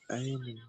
Amen.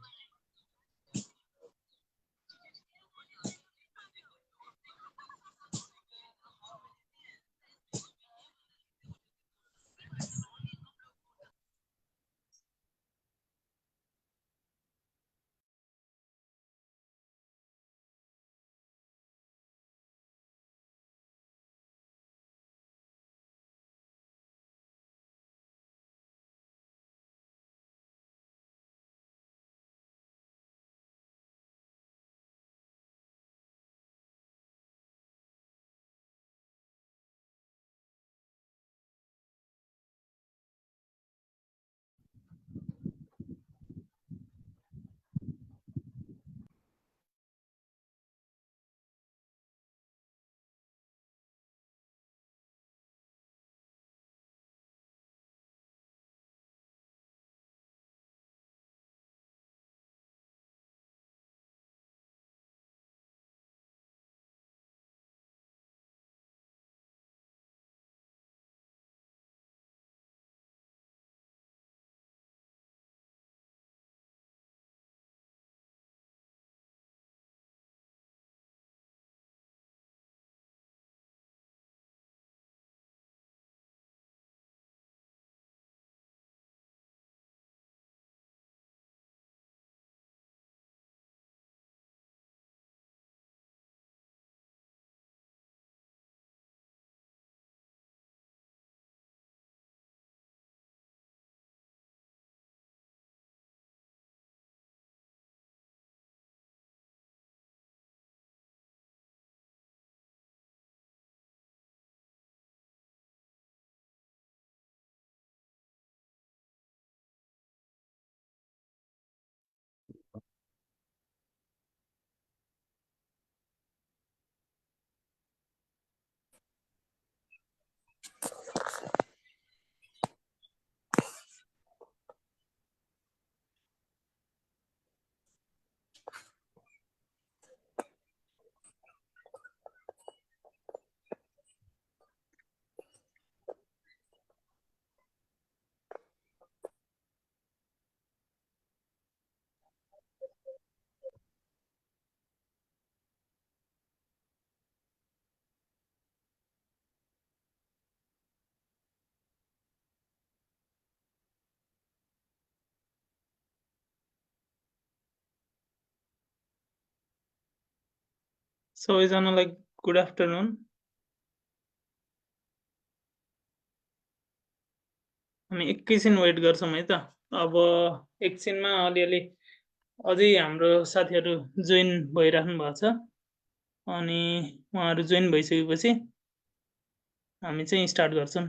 सबैजनालाई good afternoon. हामी एकैछिन वेट गर्छौँ है त। अब एकछिनमा अलिअलि अझै हाम्रो साथीहरू जोइन भइराख्नु भएको छ अनि उहाँहरू जोइन भइसकेपछि हामी चाहिँ स्टार्ट गर्छौँ।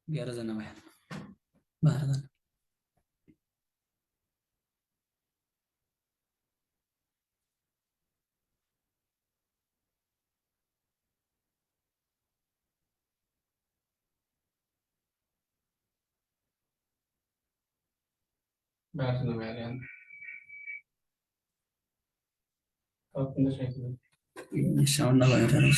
जना भयो 12 जना। 12 जना भएर साउन्ड नभएर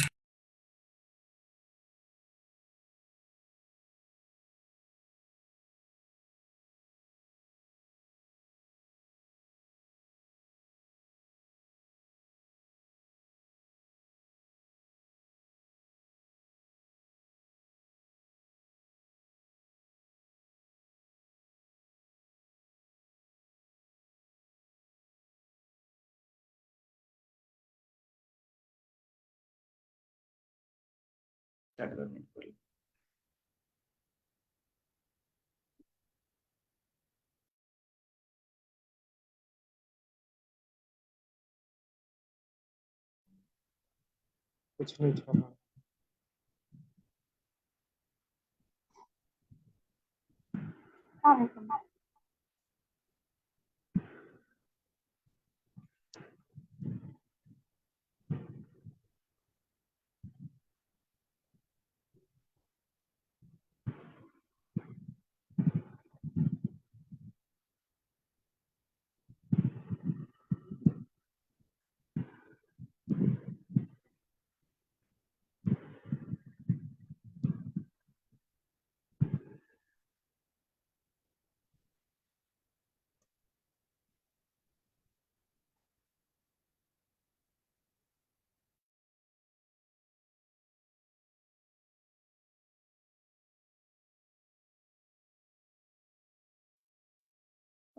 स्टार्ट गर्ने पऱ्यो।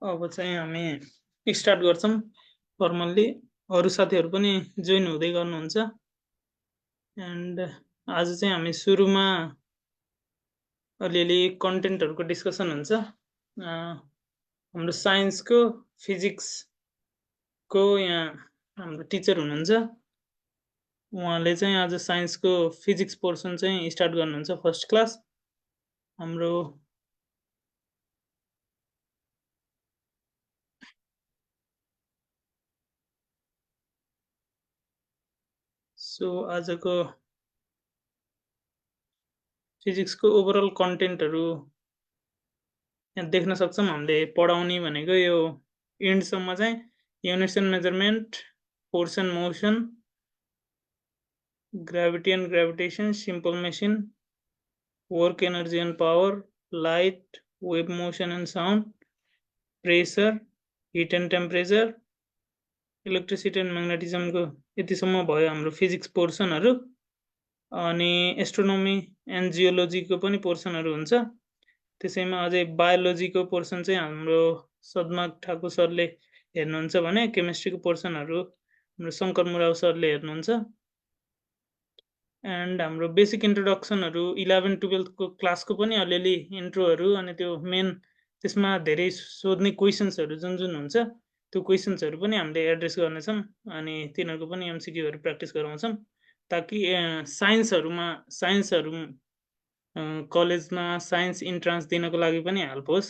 अब चाहिँ हामी स्टार्ट गर्छौं फर्मल्ली। अरु साथीहरु पनि जोइन हुँदै गर्नुहुन्छ। एन्ड आज चाहिँ हामी सुरुमा अलिअलि कन्टेन्टहरुको डिस्कसन हुन्छ। हाम्रो साइन्सको फिजिक्सको यहाँ हाम्रो टिचर हुनुहुन्छ। उहाँले चाहिँ आज साइन्सको फिजिक्स पोर्सन चाहिँ स्टार्ट गर्नुहुन्छ फर्स्ट क्लास। हाम्रो आजको फिजिक्सको ओभरअल कन्टेन्टहरु यहाँ देख्न सक्छौं। हामीले पढाउने भनेको यो एन्डसम्म चाहिँ units and measurement, force and motion, gravity and gravitation, simple machine, work energy and power, light, wave motion and sound, pressure, heat and temperature, electricity and म्याग्नेटिजमको यतिसम्म भयो हाम्रो फिजिक्स पोर्सनहरु। अनि एस्ट्रोनोमी एन्ड जियोलोजीको पनि पोर्सनहरु हुन्छ। त्यसैमा अझै बायोलोजीको पोर्सन चाहिँ हाम्रो सदमाग ठाकुर सरले हेर्नुहुन्छ भने केमिस्ट्रीको पोर्सनहरु हाम्रो शंकर मुराव सरले हेर्नुहुन्छ। एन्ड हाम्रो बेसिक इन्ट्रोडक्सनहरु 11-12 को क्लासको पनि अलिअलि इन्ट्रोहरु अनि त्यो मेन त्यसमा धेरै सोध्ने क्वेशन्सहरु जुन जुन हुन्छ त्यो क्वेशन्सहरु पनि हामीले एड्रेस गर्नेछौं अनि तिनीहरुको पनि एमसीक्यूहरु प्र्याक्टिस गराउँछौं ताकि साइन्सहरु कलेजमा साइन्स इन्ट्रान्स दिनको लागि पनि हेल्प होस्।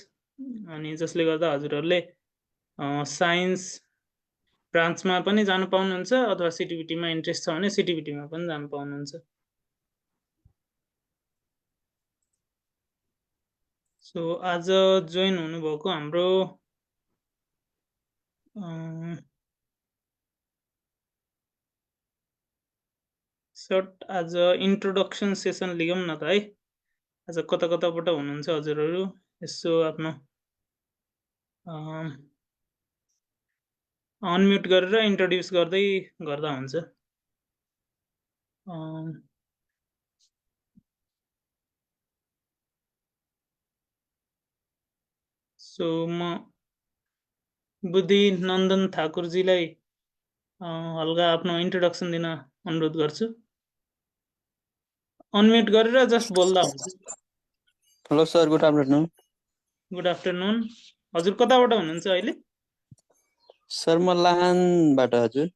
अनि जसले गर्दा हजुरहरुले साइन्स ब्रान्चमा पनि जान पाउनुहुन्छ अथवा सीटीबीटीमा इन्ट्रेस्ट छ भने सीटीबीटीमा पनि जान पाउनुहुन्छ। आज जोइन हुनुभएको हाम्रो सर्ट आज इन्ट्रोडक्सन सेसन लिगौं न त है। आज कता कताबाट हुनुहुन्छ हजुरहरु यसो आफ्नो अनम्युट गरेर इन्ट्रोड्युस गर्दै गर्दा हुन्छ। म बुद्धि नन्दन ठाकुरजीलाई हल्का आफ्नो इन्ट्रोडक्सन दिन अनुरोध गर्छु। अनम्युट गरेर जस्ट बोल्दा हुन्छ। Hello sir, good afternoon. Good afternoon. हजुर कताबाट हुनुहुन्छ अहिले? सर म लाहानबाट। हजुर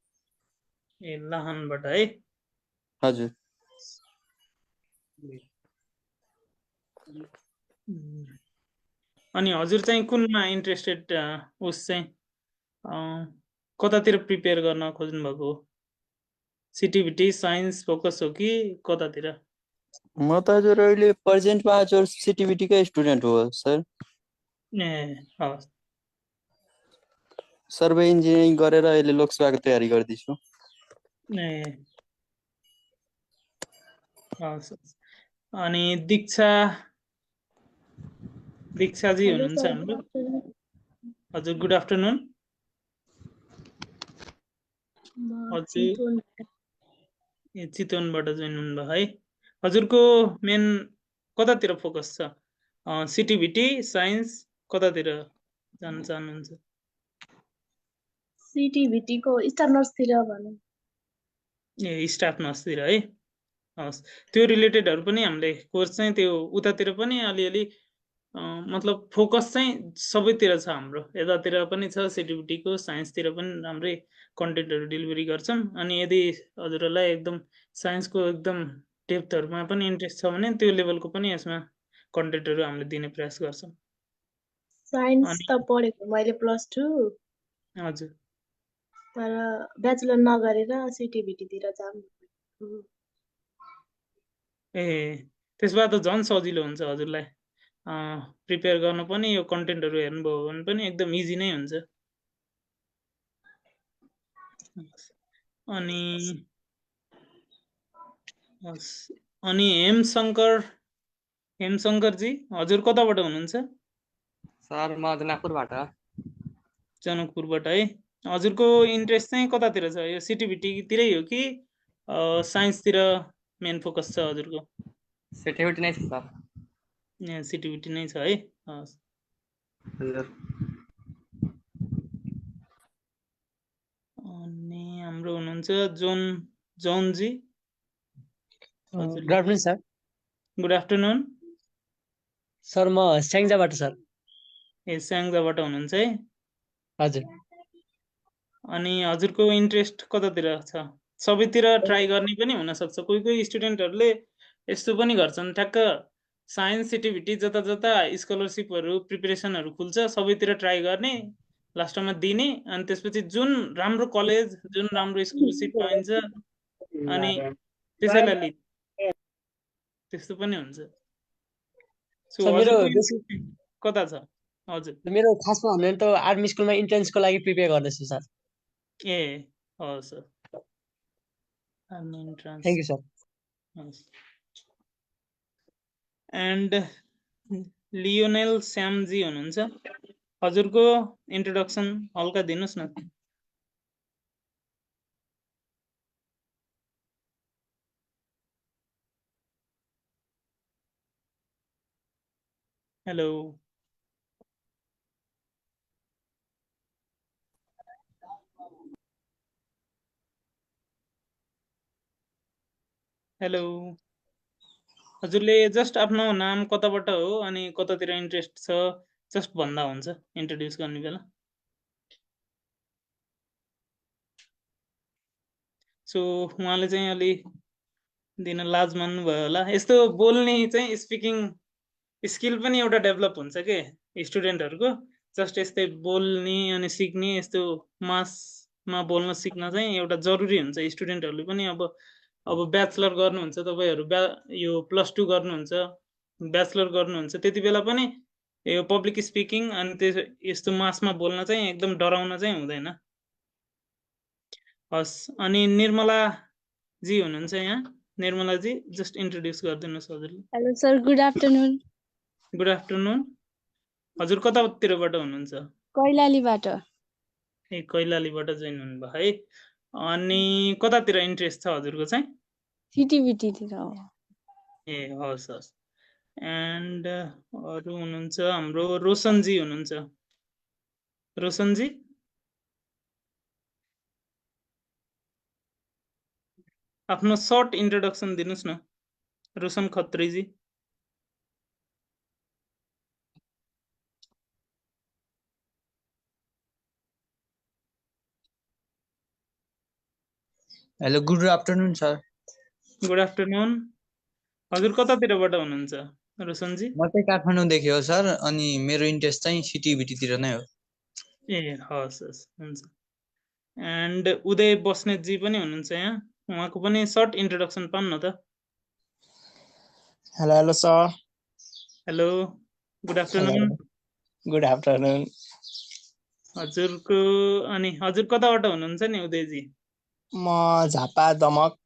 ए लाहानबाट है? हजुर। अनि हजुर चाहिँ कुनमा इन्ट्रेस्टेड उस चाहिँ कतातिर प्रिपेयर गर्न खोज्नु भएको? सीटीबीटी साइन्स फोकस हो कि कतातिर? म त हजुर अहिले प्रेजेन्टमा हजुर सीटीबीटी कै स्टुडेन्ट हो सर। ए हस्। सर्वे इन्जिनियरिङ गरेर अहिले लोकसेवाको तयारी गर्दैछु। ए हस् हस्। अनि दीक्षाजी हुनुहुन्छ हाम्रो। हजुर गुड आफ्टरनुन। हजुर ए चितवनबाट जोइन हुनुभयो है। हजुरको मेन कतातिर फोकस छ? सिटिभिटी साइन्स कतातिर जान चाहनुहुन्छ? सिटिभिटी को स्टाफ नर्सतिर भनौँ। ए स्टाफ नर्सतिर है। हस् त्यो रिलेटेडहरू पनि हामीले कोर्स चाहिँ त्यो उतातिर पनि अलिअलि मतलब फोकस चाहिँ सबैतिर छ हाम्रो। यतातिर पनि छ सिटिभिटीको, साइन्सतिर पनि राम्रै कन्टेन्टहरू डेलिभरी गर्छौँ। अनि यदि हजुरहरूलाई एकदम साइन्सको एकदम डेप्थहरूमा पनि इन्ट्रेस्ट छ भने त्यो लेभलको पनि यसमा कन्टेन्टहरू हामीले दिने प्रयास गर्छौँ। साइन्स त पढेको मैले +2 हजुर तर ब्याचलर नगरेर सिटिभिटीतिर जाम। ए त्यसबाट त झन् सजिलो हुन्छ हजुरलाई। प्रिपेयर गर्न पनि यो कन्टेन्टहरू हेर्नुभयो भने पनि एकदम इजी नै हुन्छ। अनि अनि हेमशङ्करजी हजुर कताबाट हुनुहुन्छ? सर म जनकपुरबाट। जनकपुरबाट है। हजुरको इन्ट्रेस्ट चाहिँ कतातिर छ? यो सिटिभिटीतिरै हो कि साइन्सतिर मेन फोकस छ हजुरको? सिटिभिटी नै छ सर। ए सिटिभिटी नै छ है। हस् हजुर। अनि हाम्रो हुनुहुन्छ जोनजी। Good afternoon sir. Good afternoon sir म स्याङ्जाबाट सर। ए स्याङ्जाबाट हुनुहुन्छ है। हजुर। अनि हजुरको इन्ट्रेस्ट कतातिर छ? सबैतिर ट्राई गर्ने पनि हुनसक्छ। कोही स्टुडेन्टहरूले यस्तो पनि गर्छन्, ठ्याक्क साइन्स सिटिभिटी जता जता स्कलरसिपहरू प्रिपरेसनहरू खुल्छ सबैतिर ट्राई गर्ने, लास्टमा दिने, अनि त्यसपछि जुन राम्रो कलेज जुन राम्रो स्कलरसिप पाइन्छ अनि त्यसैलाई लिने, त्यस्तो पनि हुन्छ। सो कता छ? हजुर मेरो खासमा भन्नु त आर्मी स्कुलमा इन्ट्रेन्सको लागि प्रिपेयर गर्दैछु सर। ए हस् sir. Army entrance. Thank you sir. And Lionel Shyamji हुनुहुन्छ। हजुरको इन्ट्रोडक्सन हल्का दिनुहोस् न। हेलो हेलो हजुरले जस्ट आफ्नो नाम कताबाट हो अनि कतातिर इन्ट्रेस्ट छ जस्ट भन्दा हुन्छ इन्ट्रोड्युस गर्ने बेला। सो उहाँले चाहिँ अलि दिन लाज मान्नुभयो होला। यस्तो बोल्ने चाहिँ स्पिकिङ स्किल पनि एउटा डेभलप हुन्छ के स्टुडेन्टहरूको। जस्ट यस्तै बोल्ने अनि सिक्ने, यस्तो मासमा बोल्न सिक्न चाहिँ एउटा जरुरी हुन्छ। स्टुडेन्टहरूले पनि अब ब्याचलर गर्नुहुन्छ तपाईँहरू, यो +2 गर्नुहुन्छ, ब्याचलर गर्नुहुन्छ, त्यति बेला पनि यो पब्लिक स्पिकिङ अनि यस्तो मासमा बोल्न चाहिँ एकदम डराउन चाहिँ हुँदैन। हस् अनि निर्मला जी हुनुहुन्छ यहाँ। निर्मला जी जस्ट इन्ट्रोड्युस गरिदिनुहोस् हजुरले। Hello sir, good afternoon. Good afternoon. हजुर कतातिरबाट हुनुहुन्छ? कैलालीबाट। ए कैलालीबाट जोइन हुनुभयो है। अनि कतातिर इन्ट्रेस्ट छ हजुरको चाहिँ? सिटिभिटीतिर हो। ए हस् हस्। एन्ड अरू हुनुहुन्छ हाम्रो रोशनजी हुनुहुन्छ। रोशनजी आफ्नो सर्ट इन्ट्रोडक्सन दिनुहोस् न। रोशन खत्रीजी। Hello good afternoon sir. Good afternoon. हजुर कतातिरबाट हुनुहुन्छ रोशनजी? म चाहिँ काठमाडौँदेखि हो सर, अनि मेरो इन्ट्रेस्ट चाहिँ सिटिभिटीतिर नै हो। ए हस् हस् हुन्छ। एन्ड उदय बस्नेतजी पनि हुनुहुन्छ यहाँ, उहाँको पनि सर्ट इन्ट्रोडक्सन पाउँ न त। Hello hello sir. Hello good afternoon. Good afternoon. हजुरको अनि हजुर कताबाट हुनुहुन्छ नि उदयजी? म झापा दमक।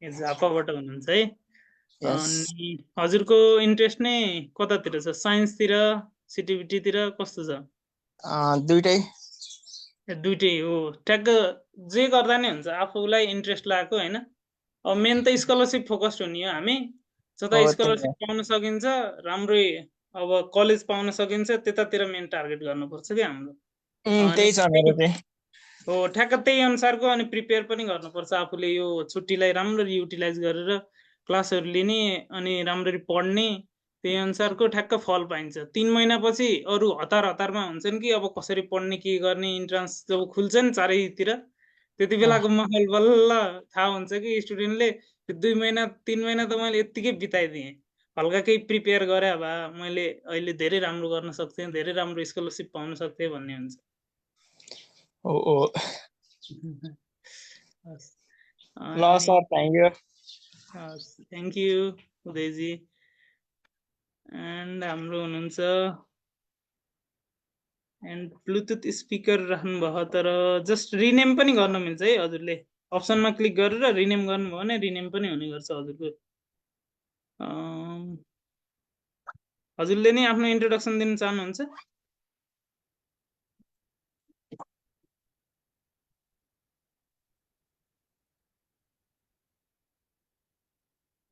ए झापाबाट हुनुहुन्छ है। Yes. अनि हजुरको इन्ट्रेस्ट नै कतातिर छ? साइन्सतिर, सिटिभिटीतिर कस्तो छ? दुइटै। दुइटै हो। ठ्याक्क जे गर्दा नै हुन्छ आफूलाई इन्ट्रेस्ट लागेको होइन। अब मेन त स्कलरसिप फोकस्ड हुने हो हामी। जता हो, स्कलरसिप पाउन सकिन्छ राम्रै अब कलेज पाउन सकिन्छ त्यतातिर मेन टार्गेट गर्नुपर्छ कि हाम्रो। त्यही छ मेरो चाहिँ। हो ठ्याक्क त्यही अनुसारको अनि प्रिपेयर पनि गर्नुपर्छ आफूले। यो छुट्टीलाई राम्ररी युटिलाइज गरेर क्लासहरू लिने अनि राम्ररी पढ्ने, त्यही अनुसारको ठ्याक्क फल पाइन्छ। 3 महिनापछि अरू हतारमा हुन्छन् कि अब कसरी पढ्ने के गर्ने, इन्ट्रान्स जब खुल्छन् चारैतिर त्यति बेलाको माहौल बल्ल थाहा हुन्छ कि स्टुडेन्टले 2 महिना 3 महिना त मैले यत्तिकै बिताइदिएँ, हल्का केही प्रिपेयर गरे भए मैले अहिले धेरै राम्रो गर्न सक्थेँ, धेरै राम्रो स्कलरसिप पाउन सक्थेँ भन्ने हुन्छ। ल sir, thank you. Thank you Udayji. And हाम्रो हुनुहुन्छ एन्ड ब्लुटुथ स्पिकर राख्नुभयो तर जस्ट रिनेम पनि गर्न मिल्छ है हजुरले। अप्सनमा क्लिक गरेर रिनेम गर्नुभयो भने रिनेम पनि हुने गर्छ हजुरको। हजुरले नै आफ्नो इन्ट्रोडक्सन दिन चाहनुहुन्छ?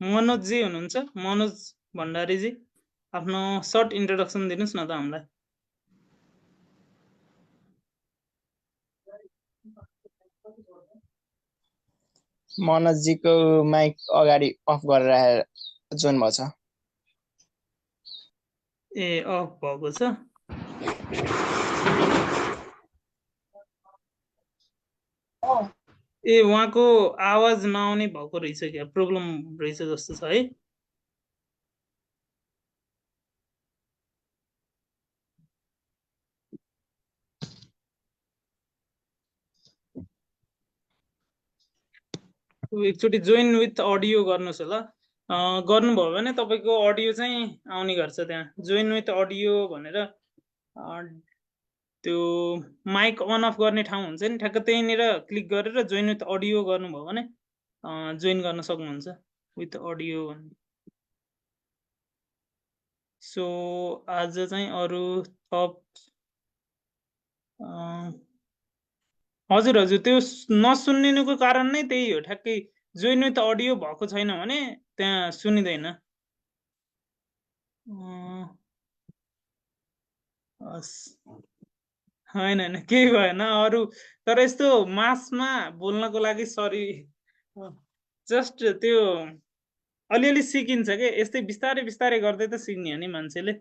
मनोजजी हुनुहुन्छ, मनोज भण्डारीजी, आफ्नो सर्ट इन्ट्रोडक्सन दिनुहोस् न त हामीलाई। मनोजजीको माइक अगाडि अफ गरेर जोइन भएको छ। ए अफ भएको छ। ए उहाँको आवाज नआउने भएको रहेछ क्या, प्रब्लम रहेछ जस्तो छ है। एकचोटि जोइन विथ अडियो गर्नुहोस् होला। गर्नुभयो भने तपाईँको अडियो चाहिँ आउने गर्छ त्यहाँ। जोइन विथ अडियो भनेर त्यो माइक अन अफ गर्ने ठाउँ हुन्छ नि, ठ्याक्क त्यहीँनिर क्लिक गरेर जोइन विथ अडियो गर्नुभयो भने जोइन गर्न सक्नुहुन्छ विथ अडियो भन्ने। सो आज चाहिँ अरू थप हजुर त्यो नसुनिनुको कारण नै त्यही हो, ठ्याक्कै जोइन विथ अडियो भएको छैन भने त्यहाँ सुनिँदैन। होइन केही भएन अरू, तर यस्तो मासमा बोल्नको लागि सरी, जस्ट त्यो अलिअलि सिकिन्छ के, यस्तै बिस्तारै बिस्तारै गर्दै त सिक्ने हो नि मान्छेले।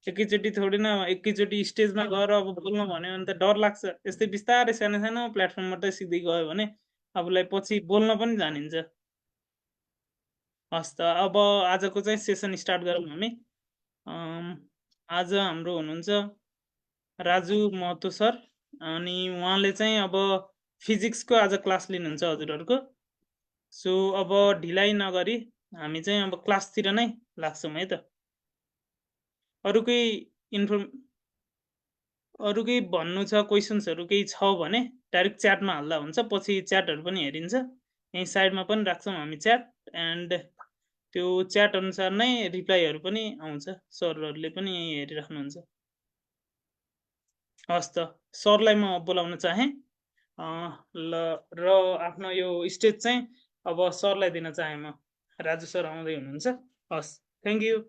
एकैचोटि थोरै न एकैचोटि स्टेजमा गएर अब बोल्नु भन्यो भने त डर लाग्छ। यस्तै बिस्तारै सानो सानो प्लेटफर्मबाट सिक्दै गयो भने आफूलाई पछि बोल्न पनि जानिन्छ। हस् त अब आजको चाहिँ सेसन स्टार्ट गरौँ हामी। आज हाम्रो हुनुहुन्छ राजु महतो सर, अनि उहाँले चाहिँ अब फिजिक्सको आज क्लास लिनुहुन्छ हजुरहरूको। सो अब ढिलाइ नगरी हामी चाहिँ अब क्लासतिर नै लाग्छौँ है त। अरू केही भन्नु छ, क्वेसन्सहरू केही छ भने डाइरेक्ट च्याटमा हाल्दा हुन्छ, पछि च्याटहरू पनि हेरिन्छ। यहीँ साइडमा पनि राख्छौँ हामी च्याट, एन्ड त्यो च्याट अनुसार नै रिप्लाईहरू पनि आउँछ, सरहरूले पनि यहीँ हेरिराख्नुहुन्छ। हस् त सरलाई म बोलाउन चाहेँ ल, र आफ्नो यो स्टेज चाहिँ अब सरलाई दिन चाहेँ म। राजु सर आउँदै हुनुहुन्छ। हस्, थ्याङ्क यू।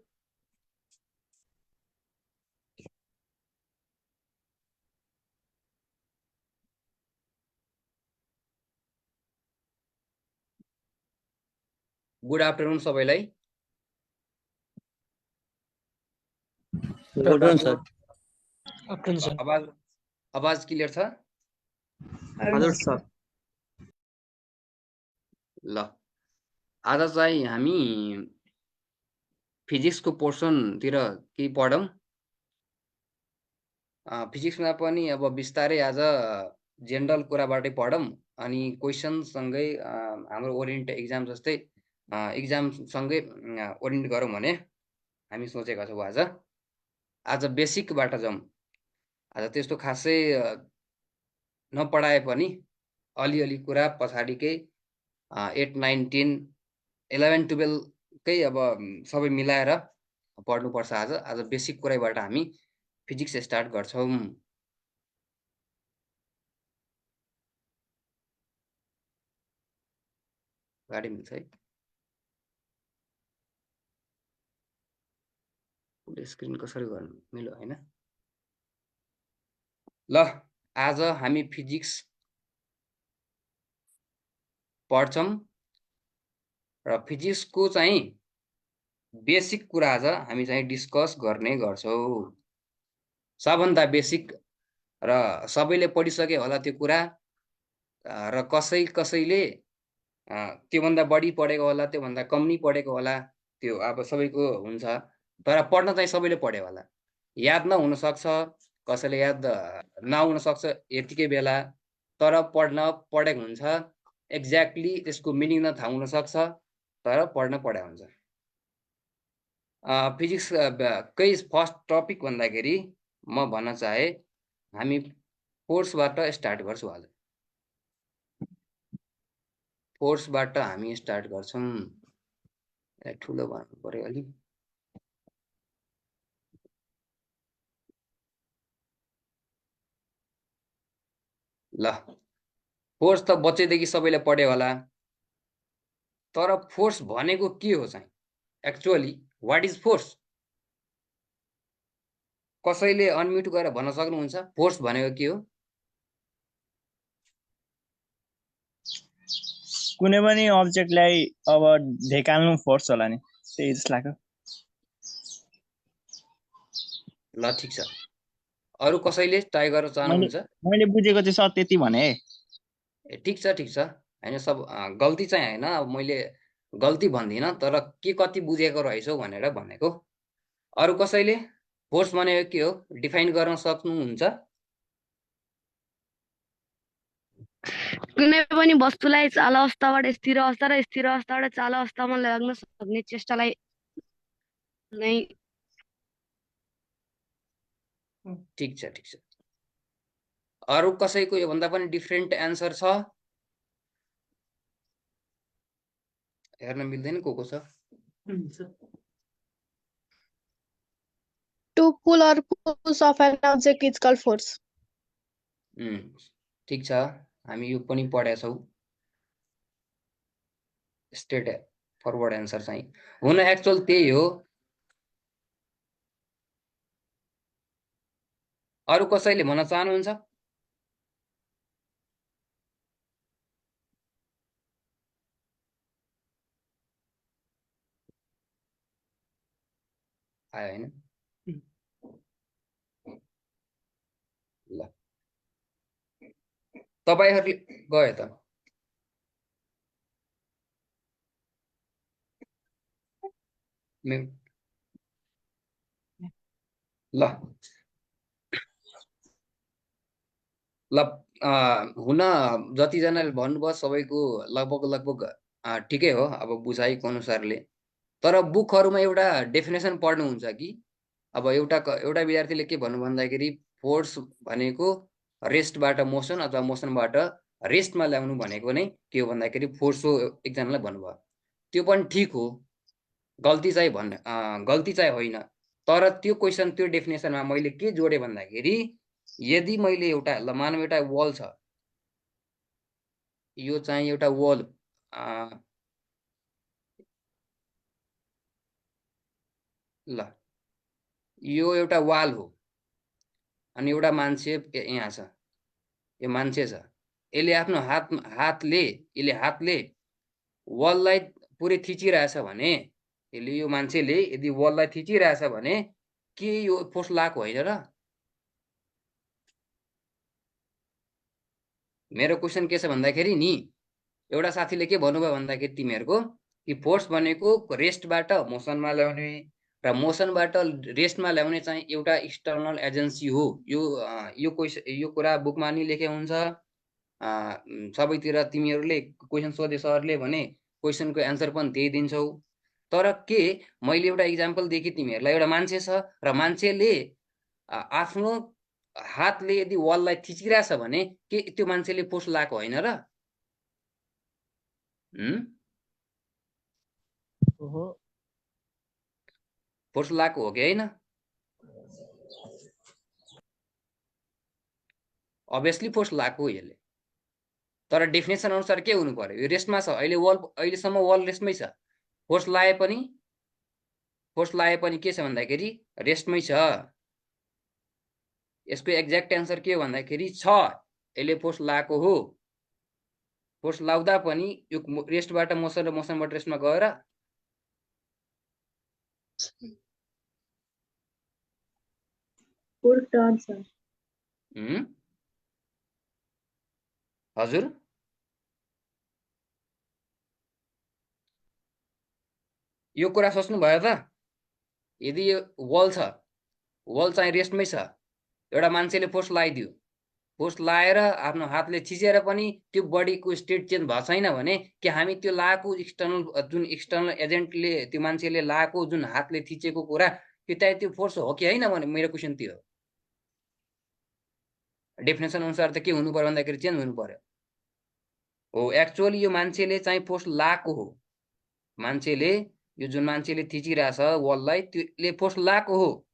गुड आफ्टरनुन सबैलाई। Good afternoon sir. आवाज क्लियर छ? हजुर सर। ल, आज चाहिँ हामी फिजिक्सको पोर्सनतिर केही पढौँ। फिजिक्समा पनि अब बिस्तारै आज जेनरल कुराबाटै पढौँ, अनि क्वेसनसँगै हाम्रो ओरिएन्ट एक्जाम जस्तै एक्जामसँगै ओरिएन्ट गरौँ भने हामी सोचेका छौँ। आज बेसिकबाट जाउँ। आज त्यस्तो खासै नपढाए पनि अलिअलि कुरा पछाडिकै 8, 9, 10, 11, 12 कै अब सबै मिलाएर पढ्नुपर्छ। आज बेसिक कुराबाट हामी फिजिक्स स्टार्ट गर्छौँ। गाडी मिल्छ है। फुल स्क्रिन कसरी गर्नु मिल्यो हैन? ल आज हामी फिजिक्स पढ्छौँ र फिजिक्सको चाहिँ बेसिक कुरा आज हामी चाहिँ डिस्कस गर्ने गर्छौँ। सबभन्दा बेसिक र सबैले पढिसके होला त्यो कुरा र कसैले त्योभन्दा बढी पढेको होला, त्योभन्दा कम नि पढेको होला, त्यो अब सबैको हुन्छ। तर पढ्न चाहिँ सबैले पढ्यो होला। याद नहुन सक्छ, कसैले याद नहुन सक्छ यतिकै बेला, तर पढेको हुन्छ। एक्ज्याक्टली त्यसको मिनिङ न थाहा हुन सक्छ, तर पढ्न पढाइ हुन्छ। फिजिक्स कै फर्स्ट टपिक भन्दाखेरि म भन्न चाहे हामी फोर्सबाट स्टार्ट गर्छौँ। आज फोर्सबाट हामी स्टार्ट गर्छौँ। ठुलो भन्नु पर्यो अलि। ल फोर्स त बच्चैदेखि सबैले पढ्यो होला, तर फोर्स भनेको के हो चाहिँ? Actually what is force? कसैले अनम्युट गरेर भन्न सक्नुहुन्छ फोर्स भनेको के हो? कुनै पनि अब्जेक्टलाई अब ढेकाल्नु फोर्स होला नि, त्यही जस्तो लाग्यो। ल ठिक छ। अरु कसैले ट्राई गर्न चाहनुहुन्छ? मैले बुझेको चाहिँ सर त्यति भने। ए ठिक छ हैन, सब गल्ती चाहिँ हैन, अब मैले गल्ती भन्दिनँ, तर के कति बुझेको रहेछौ भनेर भनेको। अरु कसैले फोर्स भनेको के हो डिफाइन गर्न सक्नुहुन्छ? कुनै पनि वस्तुलाई चाल अवस्थाबाट स्थिर अवस्था र स्थिर अवस्थाबाट चाल अवस्थामा लाग्न सक्ने चेष्टालाई नै। ठिक छ। अरु कसैको यो भन्दा पनि डिफरेन्ट एन्सर छ? हेर्न मिल्दैन को छ? To pull or push off an object is called force. ठिक छ, हामी यो पनि पढेका छौं। स्ट्रेट फरवर्ड एन्सर चाहिँ हुन एक्चुअल त्यही हो। अरु कसैले भन्न चाहनुहुन्छ? आयो हैन? ल तपाईहरुले गयो त। ल हुन जतिजनाले भन्नुभयो सबैको लगभग ठिकै हो अब बुझाइको अनुसारले। तर बुकहरुमा एउटा डेफिनेसन पढ्नु हुन्छ कि अब एउटा विद्यार्थीले के भन्नु भन्दाखेरि फोर्स भनेको रेस्टबाट मोसन अथवा मोसनबाट रेस्टमा ल्याउनु भनेको नै के हो भन्दाखेरि फोर्स हो एकजनाले भन्नुभयो। त्यो पनि ठीक हो, गल्ती चाहिँ होइन। तर त्यो क्वेशन त्यो डेफिनेसनमा मैले के जोडे भन्दाखेरि यदि मैले एउटा ल मानव एउटा वल छ, यो चाहिँ एउटा वल ल यो एउटा वाल हो अनि एउटा मान्छे यहाँ छ, यो मान्छे छ, यसले आफ्नो हातले वललाई पुरै थिचिरहेछ भने, यसले यो मान्छेले यदि वललाई थिचिरहेछ भने के यो फोर्स लागेको होइन र? मेरो क्वेशन के छ भन्दाखेरि नि एउटा साथीले के भन्नुभयो भन्दाखेरि तिमीहरुको कि फोर्स भनेको रेस्टबाट मोसनमा ल्याउने र मोसनबाट रेस्टमा ल्याउने चाहिँ एउटा एक्सटर्नल एजेन्सी हो। यो कुरा बुकमा नि लेखेको हुन्छ। सबैतिर तिमीहरुले क्वेशन सोधे सरले भने क्वेशनको एन्सर पनि त्यही दिन्छौ। तर के मैले एउटा एक्जाम्पल दिएँ कि तिमीहरुलाई एउटा मान्छे छ र मान्छेले आफ्नो हातले यदि वाललाई थिचिरहेछ भने के त्यो मान्छेले फोर्स लगाएको होइन र? फोर्स लगाएको हो कि होइन? अभियसली फोर्स लगाएको हो यसले। तर डेफिनेसन अनुसार के हुनु पर्यो? यो रेस्टमा छ, अहिलेसम्म वाल रेस्टमै छ। फोर्स लाए पनि के छ भन्दाखेरि रेस्टमै छ। यसको एक्ज्याक्ट एन्सर के हो भन्दाखेरि छ, यसले फोर्स लगाएको हो। फोर्स लाउँदा पनि यो रेस्टबाट मोसन र मोसनबाट रेस्टमा गएर फुल टर्न सर। हजुर यो कुरा सोच्नु भयो त? यदि यो वाल छ, वाल चाहिँ रेस्टमै छ, एउटा मान्छेले फोर्स लगाइदियो, फोर्स लाएर आफ्नो हातले थिचेर पनि त्यो बडीको स्टेट चेन्ज भएको छैन भने के हामी त्यो लगाएको एक्सटर्नल एजेन्टले त्यो मान्छेले लगाएको जुन हातले थिचेको कुरा त्यो फोर्स हो कि होइन भने मेरो क्वेसन त्यो हो। डेफिनेसन अनुसार त के हुनु पर्यो भन्दाखेरि चेन्ज हुनु पर्यो। हो एक्चुअली यो मान्छेले चाहिँ फोर्स लगाएको हो। मान्छेले यो जुन मान्छेले थिचिरहेछ वाललाई त्यसले फोर्स लगाएको हो।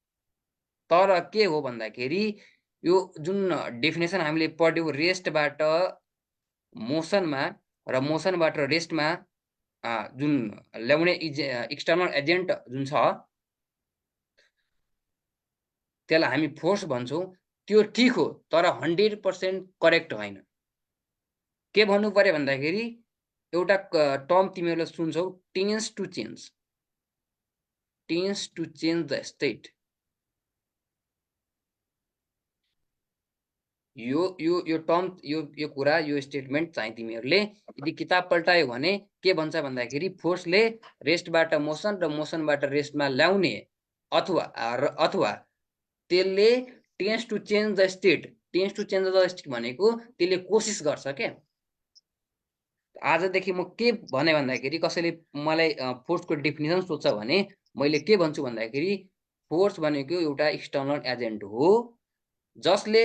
तर के हो भन्दाखेरि यो जुन डेफिनेसन हामीले पढ्यौं रेस्टबाट मोसनमा र मोसनबाट रेस्टमा जुन ल्याउने एक्सटर्नल एजेन्ट जुन छ त्यसलाई हामी फोर्स भन्छौं। त्यो ठीक हो तर 100% करेक्ट होइन। के भन्नु पर्यो भन्दाखेरि एउटा टर्म तिमीहरूले सुन्छौ, tends to change the state. यो टर्म यो कुरा यो स्टेटमेन्ट चाहिँ तिमीहरूले यदि किताब पल्टायो भने के भन्छ भन्दाखेरि फोर्सले रेस्टबाट मोसन र मोसनबाट रेस्टमा ल्याउने अथवा त्यसले tends to change the state भनेको त्यसले कोसिस गर्छ के। आजदेखि म के भने भन्दाखेरि कसैले मलाई फोर्सको डेफिनेसन सोध्छ भने मैले के भन्छु भन्दाखेरि फोर्स भनेको एउटा एक्सटर्नल एजेन्ट हो जसले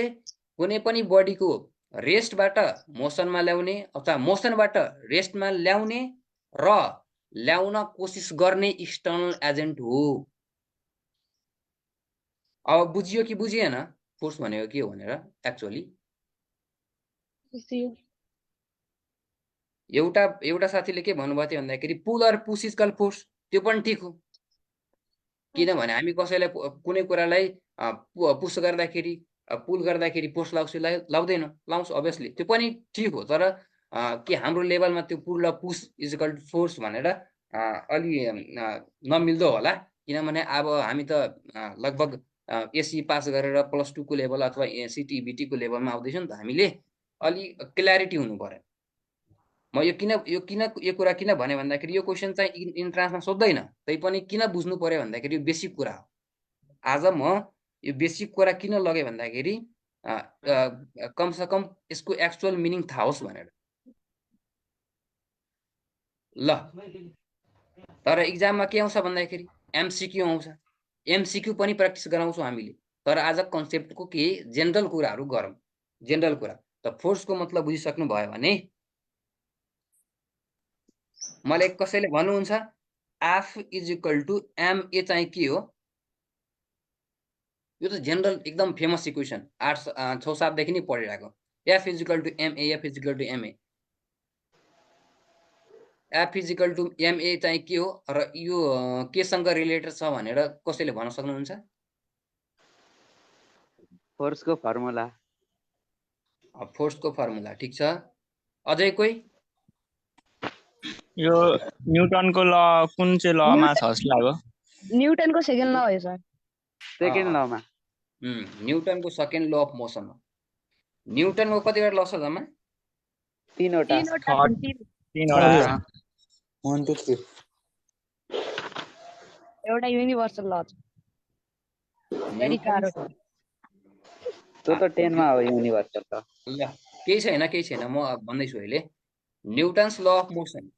कुनै पनि बडीको रेस्टबाट मोसनमा ल्याउने अथवा मोसनबाट रेस्टमा ल्याउने र ल्याउन कोसिस गर्ने एक्सटर्नल एजेन्ट हो। अब बुझियो कि बुझिएन फोर्स भनेको के हो भनेर? एक्चुअली एउटा साथीले के भन्नुभएको थियो भन्दाखेरि पुल अर पुश इक्वल फोर्स। त्यो पनि ठीक हो, किनभने हामी कसैलाई कुनै कुरालाई पुश गर्दाखेरि पुल गर्दाखेरि फोर्स लाउँदैनौँ, लाउँछ अभियसली, त्यो पनि ठीक हो। तर के हाम्रो लेभलमा त्यो पुल र पुश इक्वल टु फोर्स भनेर अलि नमिल्दो होला। किनभने अब हामी त लगभग एससी पास गरेर +2 को लेभल अथवा सिटी को लेभलमा आउँदैछौँ नि त। हामीले अलि क्ल्यारिटी हुनु पर्यो। म यो कुरा किन भने भन्दाखेरि यो क्वेसन चाहिँ इन्ट्रान्समा सोध्दैन, तैपनि किन बुझ्नु पर्यो भन्दाखेरि यो बेसिक कुरा हो। आज म यो बेसिक कुरा किन लगे भन्दाखेरि कमसे कम यसको एक्चुअल मिनिङ थाहा होस् भनेर। ल तर इक्जाममा के आउँछ भन्दाखेरि एमसीक्यू आउँछ। एमसीक्यू पनि प्र्याक्टिस गराउँछौँ हामीले। तर आज कन्सेप्टको के जेनरल कुराहरू गरौँ। जेनरल कुरा त फोर्सको मतलब बुझिसक्नु भयो भने मलाई कसैले भन्नुहुन्छ F = MA चाहिँ के हो? यो त जेनरल एकदम फेमस इक्वेसन 6-7 देखि नै पढिरहेको। F = MA, F = MA। F = MA चाहिँ के हो र यो केसँग रिलेटेड छ भनेर कसैले भन्न सक्नुहुन्छ? फोर्सको फर्मुला। फोर्सको फर्मुला ठीक छ। अझै कोही? यो न्युटनको ल कुन चाहिँ लमा छ जस्तो लाग्यो? न्युटनको सेकेन्ड ल हो सर। सेकेन्ड लमा न्युटनको सेकेन्ड ल अफ मोसन हो। न्युटनको कतिवटा ल छ जम्मा? 3वटा। 3वटा। 1 2 3 एउटा युनिभर्सल ल छ। फेरि 4 हो। त्यो त 10 मा हो युनिभर्सल त। ल केही छैन म भन्दैछु अहिले। न्युटन्स ल अफ मोसन।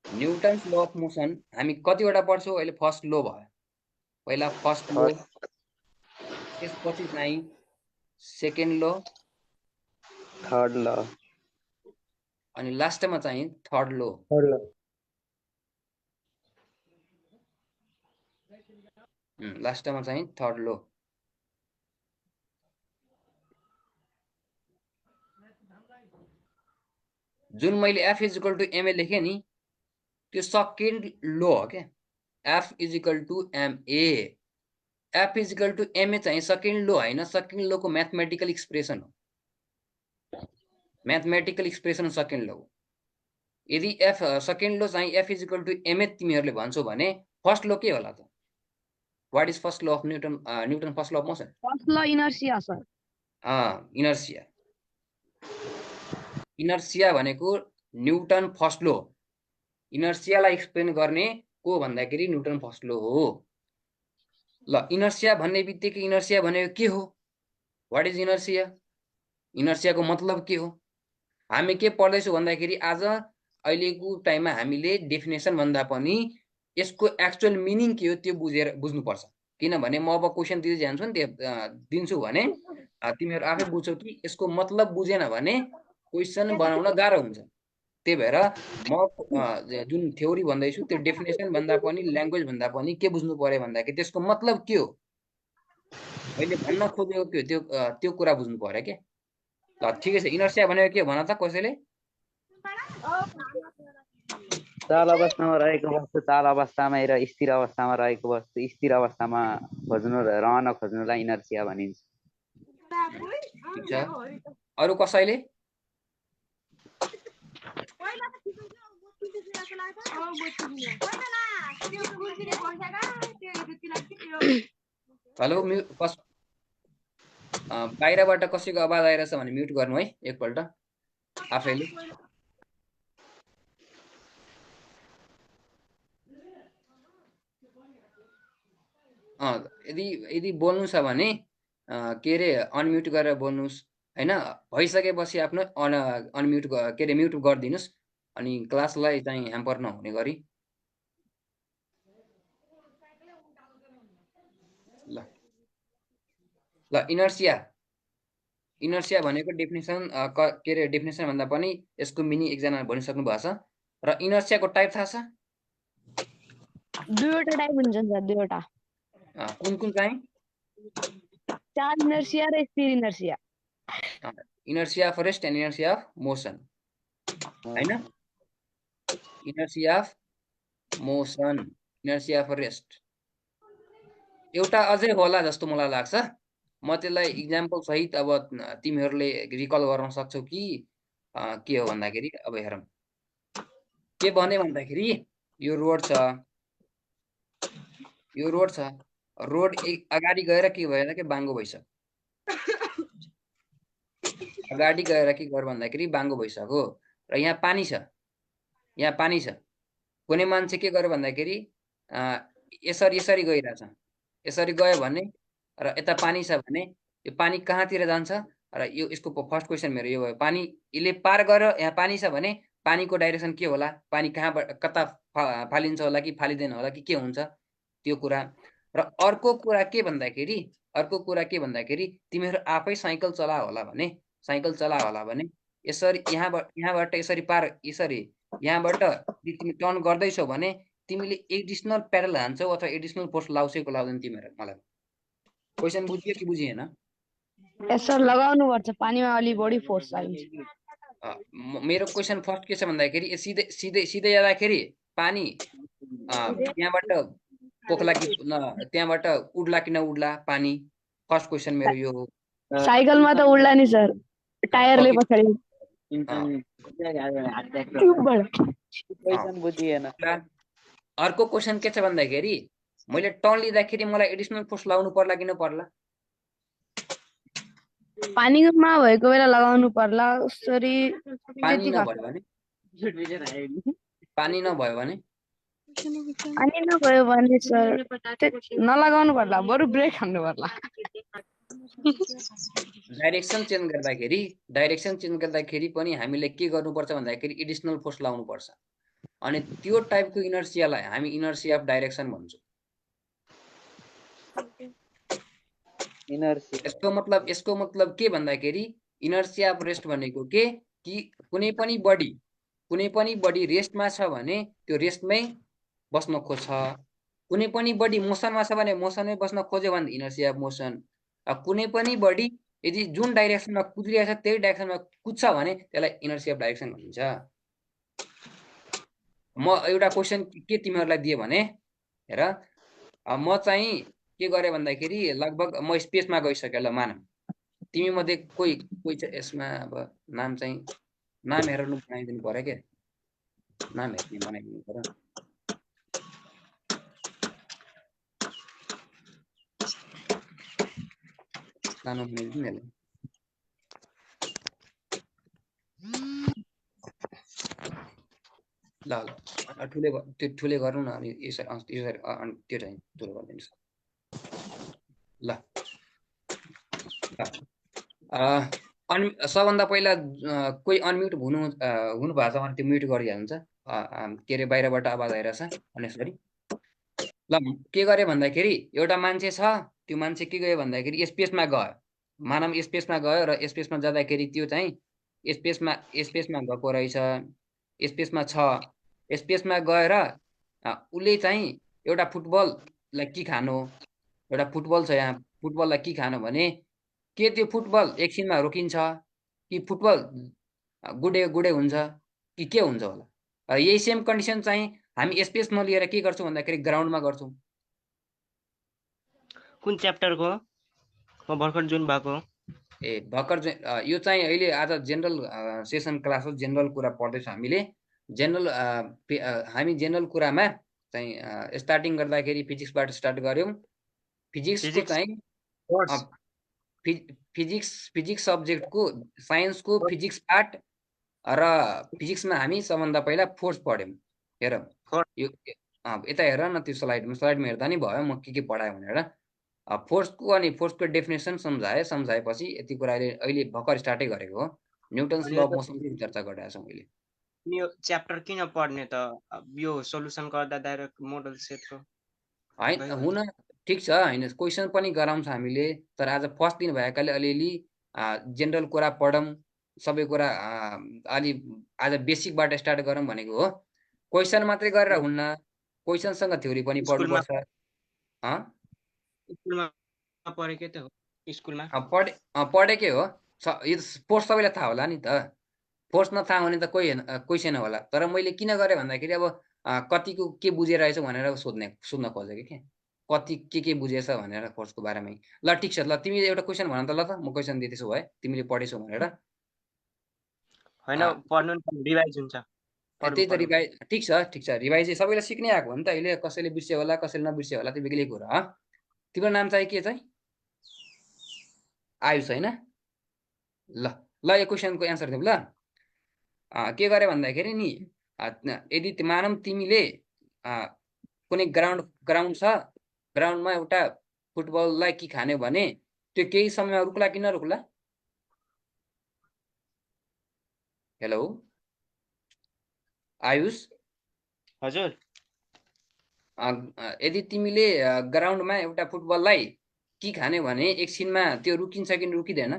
न्युटन्स ल अफ मोसन हामी कतिवटा पढ्छौँ अहिले? फर्स्ट लो भयो। पहिला फर्स्ट लो, त्यसपछि चाहिँ सेकेन्ड ल थर्ड ल अनि लास्टमा चाहिँ थर्ड ल लास्टमा चाहिँ थर्ड ल जुन मैले F is equal to m a लेखेँ नि त्यो सेकेन्ड लो हो क्या F is equal to m a F is equal to m a चाहिँ सेकेन्ड लो होइन सेकेन्ड लोको म्याथमेटिकल एक्सप्रेसन हो म्याथमेटिकल एक्सप्रेसन सेकेन्ड लो यदि एफ सेकेन्ड लो चाहिँ F is equal to m a तिमीहरूले भन्छौ भने फर्स्ट लो के होला त what is first law of Newton first law of motion first law inertia sir inertia भनेको न्युटन फर्स्ट लो इनर्सियालाई explain गर्ने को भन्दाखेरि न्युटन फर्स्ट लो हो ल इनर्सिया भन्ने बित्तिकै इनर्सिया भनेको के हो वाट इज इनर्सियाको मतलब के हो हामी के पढ्दैछौँ भन्दाखेरि आज अहिलेको टाइममा हामीले डेफिनेसन भन्दा पनि यसको एक्चुअल मिनिङ के हो त्यो बुझ्नुपर्छ किनभने म अब क्वेसन दिँदै जान्छु नि दिन्छु भने तिमीहरू आफै बुझ्छौ कि यसको मतलब बुझेन भने क्वेसन बनाउन गाह्रो हुन्छ त्यही भएर म जुन थ्योरी भन्दैछु त्यो डेफिनेसन भन्दा पनि ल्याङ्ग्वेज भन्दा पनि के बुझ्नु पर्यो भन्दाखेरि त्यसको मतलब के हो अहिले भन्न खोजेको के हो त्यो कुरा बुझ्नु पर्यो के ल ठिकै छ इनर्सिया भनेको के भन त कसैले चल अवस्थामा रहेको वस्तु चाल अवस्थामा र स्थिर अवस्थामा रहेको वस्तु स्थिर अवस्थामा रहन खोज्नुलाई इनर्सिया भनिन्छ ठिक छ अरु कसैले हेलो बाहिरबाट कसैको आवाज आइरहेछ भने म्युट गर्नु है एकपल्ट आफैले यदि बोल्नु छ भने के अरे अनम्युट गरेर बोल्नुस् हैन भइसकेपछि आफ्नो अनम्युट के अरे म्युट गरिदिनुस् अनि क्लासलाई चाहिँ ह्याम्पर नहुने गरी ल इनर्सिया भनेको डेफिनेसन के अरे डेफिनेसन भन्दा पनि यसको मिनिङ एकजना भनिसक्नु भएको छ र इनर्सियाको टाइप थाहा छ दुईवटा टाइप हुन्छ सर दुईवटा कुन चाहिँ चार्ज इनर्सिया र स्थिर inertia inertia of rest and inertia of motion हैन inertia of motion inertia of rest एउटा अझै होला जस्तो मलाई लाग्छ म त्यसलाई इक्जाम्पल सहित अब तिमीहरूले रिकल गर्न सक्छौ कि के हो भन्दाखेरि अब हेरौँ के भने भन्दाखेरि यो रोड छ रोड अगाडि गएर के भएन कि बाङ्गो भइसक्यो अगाडि गएर के गर भन्दाखेरि बाङ्गो भइसक्यो र यहाँ पानी छ कुनै मान्छे के गर्यो भन्दाखेरि यसरी गइरहेछ यसरी गयो भने र यता पानी छ भने यो पानी कहाँतिर जान्छ र यो यसको फर्स्ट क्वेसन मेरो यो भयो पानी यसले पार गरेर यहाँ पानी छ भने पानीको डाइरेक्सन के होला पानी कहाँबाट कता फालिन्छ होला कि फालिँदैन होला कि के हुन्छ त्यो कुरा र अर्को कुरा के भन्दाखेरि तिमीहरू आफै साइकल चला होला भने यसरी यहाँबाट यसरी पार यसरी यहाँबाट तिमी टर्न गर्दैछौ भने तिमीले एडिसनल प्याडल हान्छौ अथवा एडिसनल फोर्स लाउँछौ कि लाउँदैन तिमीहरू मलाई क्वेसन बुझियो कि बुझिएन सर लगाउनु पर्छ पानीमा अलि बढी फोर्स चाहिन्छ मेरो क्वेसन फर्स्ट के छ भन्दाखेरि सिधै जाँदाखेरि पानी त्यहाँबाट पोख्ला कि त्यहाँबाट उड्ला कि नउड्ला पानी फर्स्ट क्वेसन मेरो यो हो साइकलमा त उड्ला नि सर टायरले पछाडि क्वेसन बुझिएन अर्को क्वेसन के छ भन्दाखेरि मैले टर्न लिँदाखेरि मलाई एडिसनल फोर्स लाउनु पर्ला कि नपर्ला पानीमा भएको बेला लगाउनु पर्ला उसरी पानी नभयो भने सर नलगाउनु पर्ला बरु ब्रेक हान्नु पर्ला डाइरेक्सन चेन्ज गर्दाखेरि पनि हामीले के गर्नुपर्छ भन्दाखेरि एडिसनल फोर्स लाउनु पर्छ अनि त्यो टाइपको इनर्सियालाई हामी इनर्सिया अफ डाइरेक्सन भन्छौँ इनर्सिया यसको मतलब के भन्दाखेरि इनर्सिया अफ रेस्ट भनेको के कि कुनै पनि बडी रेस्टमा छ भने त्यो रेस्टमै बस्न खोज्छ, कुनै पनि बडी मोसनमा छ भने मोसनमै बस्न खोज्यो भने इनर्सिया अफ मोसन, कुनै पनि बडी यदि जुन डाइरेक्सनमा कुदिरहेको छ त्यही डाइरेक्सनमा कुद्छ भने त्यसलाई इनर्सिया अफ डाइरेक्सन भनिन्छ। म एउटा क्वेसन के तिमीहरूलाई दिएँ भने हेर, म चाहिँ के गरेँ भन्दाखेरि लगभग म स्पेसमा गइसकेँ ल मानौँ, तिमी मध्ये कोही छ यसमा, अब नाम हेरेर बनाइदिनु पर्यो क्या, नाम हेर्ने बनाइदिनु पर्यो। नाम बनाइदिनु नि ल ठुले गरौँ न, अनि त्यो चाहिँ ठुलो गरिदिनुहोस् ल। सबभन्दा पहिला कोही अनम्युट हुनु भएको छ भने त्यो म्युट गरिहाल्नुहुन्छ, के अरे बाहिरबाट आवाज आइरहेछ अनेसरी। ल के गरे भन्दाखेरि एउटा मान्छे छ, त्यो मान्छे के गयो भन्दाखेरि स्पेसमा गयो, मानव स्पेसमा गयो र स्पेसमा जाँदाखेरि त्यो चाहिँ स्पेसमा गएको रहेछ, स्पेसमा छ, स्पेसमा गएर उसले चाहिँ एउटा फुटबललाई के खानु, एउटा फुटबल छ यहाँ, फुटबललाई के खानु भने के त्यो फुटबल एकछिनमा रोकिन्छ कि फुटबल गुडे हुन्छ कि के हुन्छ होला। यही सेम कन्डिसन चाहिँ हामी स्पेसमा लिएर के गर्छौँ भन्दाखेरि ग्राउन्डमा गर्छौँ। कुन च्याप्टरको म भर्खर जोइन भएको? भर्खर यो चाहिँ अहिले आज जेनरल सेसन क्लास हो, जेनरल कुरा पढ्दैछौँ हामीले। हामी जेनरल कुरामा चाहिँ स्टार्टिङ गर्दाखेरि फिजिक्सबाट स्टार्ट गऱ्यौँ। फिजिक्सको चाहिँ फिजिक्स सब्जेक्टको साइन्सको फिजिक्स पार्ट र फिजिक्समा हामी सबभन्दा पहिला फोर्स पढ्यौँ। हेर यो यता हेर न, त्यो स्लाइडमा हेर्दा नि भयो म के पढाएँ भनेर। फोर्सको अनि फोर्सको डेफिनेसन सम्झाएपछि यति कुरा अहिले भर्खर स्टार्टै गरेको हो। न्युटन्स ल अफ मोसनको चर्चा गरिरहेको छौँ अहिले। यो च्याप्टर किन पढ्ने त? यो सोलुसन गर्दा डाइरेक्ट मोडल सेटको होइन हुन ठिक छ, होइन क्वेसन पनि गराउँछ हामीले, तर आज फर्स्ट दिन भएकाले अलिअलि जेनरल कुरा पढौँ, सबै कुरा अलि आज बेसिकबाट स्टार्ट गरौँ भनेको हो। क्वेसन मात्रै गरेर हुन्न, क्वेसनसँग थ्योरी पनि पढ्नुपर्छ। स्कुलमा पढेकै त हो, स्कुलमा पढेकै हो। यो फोर्स सबैलाई थाहा होला नि त, फोर्स नथाहा हुने त कोही छैन होला। तर मैले किन गरेँ भन्दाखेरि अब कतिको के बुझिरहेछ भनेर सोध्न खोजेको क्या, कति के बुझेछ भनेर फोर्सको बारेमै। ल ठिक छ, ल तिमीले एउटा क्वेसन भन त, ल त म क्वेसन दिँदैछु है, तिमीले पढेछौ भनेर। होइन पढ्नु रिभाइज हुन्छ, त्यही त रिभाइज। ठिक छ, रिभाइज सबैलाई सिक्नै आएको हो नि त, अहिले कसैले बिर्स्यो होला कसैले नबिर्स्यो होला, त्यो बेग्लै कुरा। तिम्रो नाम चाहिँ के चाहिँ? आयुष होइन? ल यो क्वेसनको एन्सर दिउँ ल। के गरे भन्दाखेरि नि, यदि मानौँ तिमीले कुनै ग्राउन्ड छ, ग्राउन्डमा एउटा फुटबललाई के खाने भने त्यो केही समयमा रुक्ला कि नरुक्ला? हेलो आयुष। हजुर। यदि तिमीले ग्राउन्डमा एउटा फुटबललाई के खाने भने एकछिनमा त्यो रुकिन्छ कि रुकिँदैन?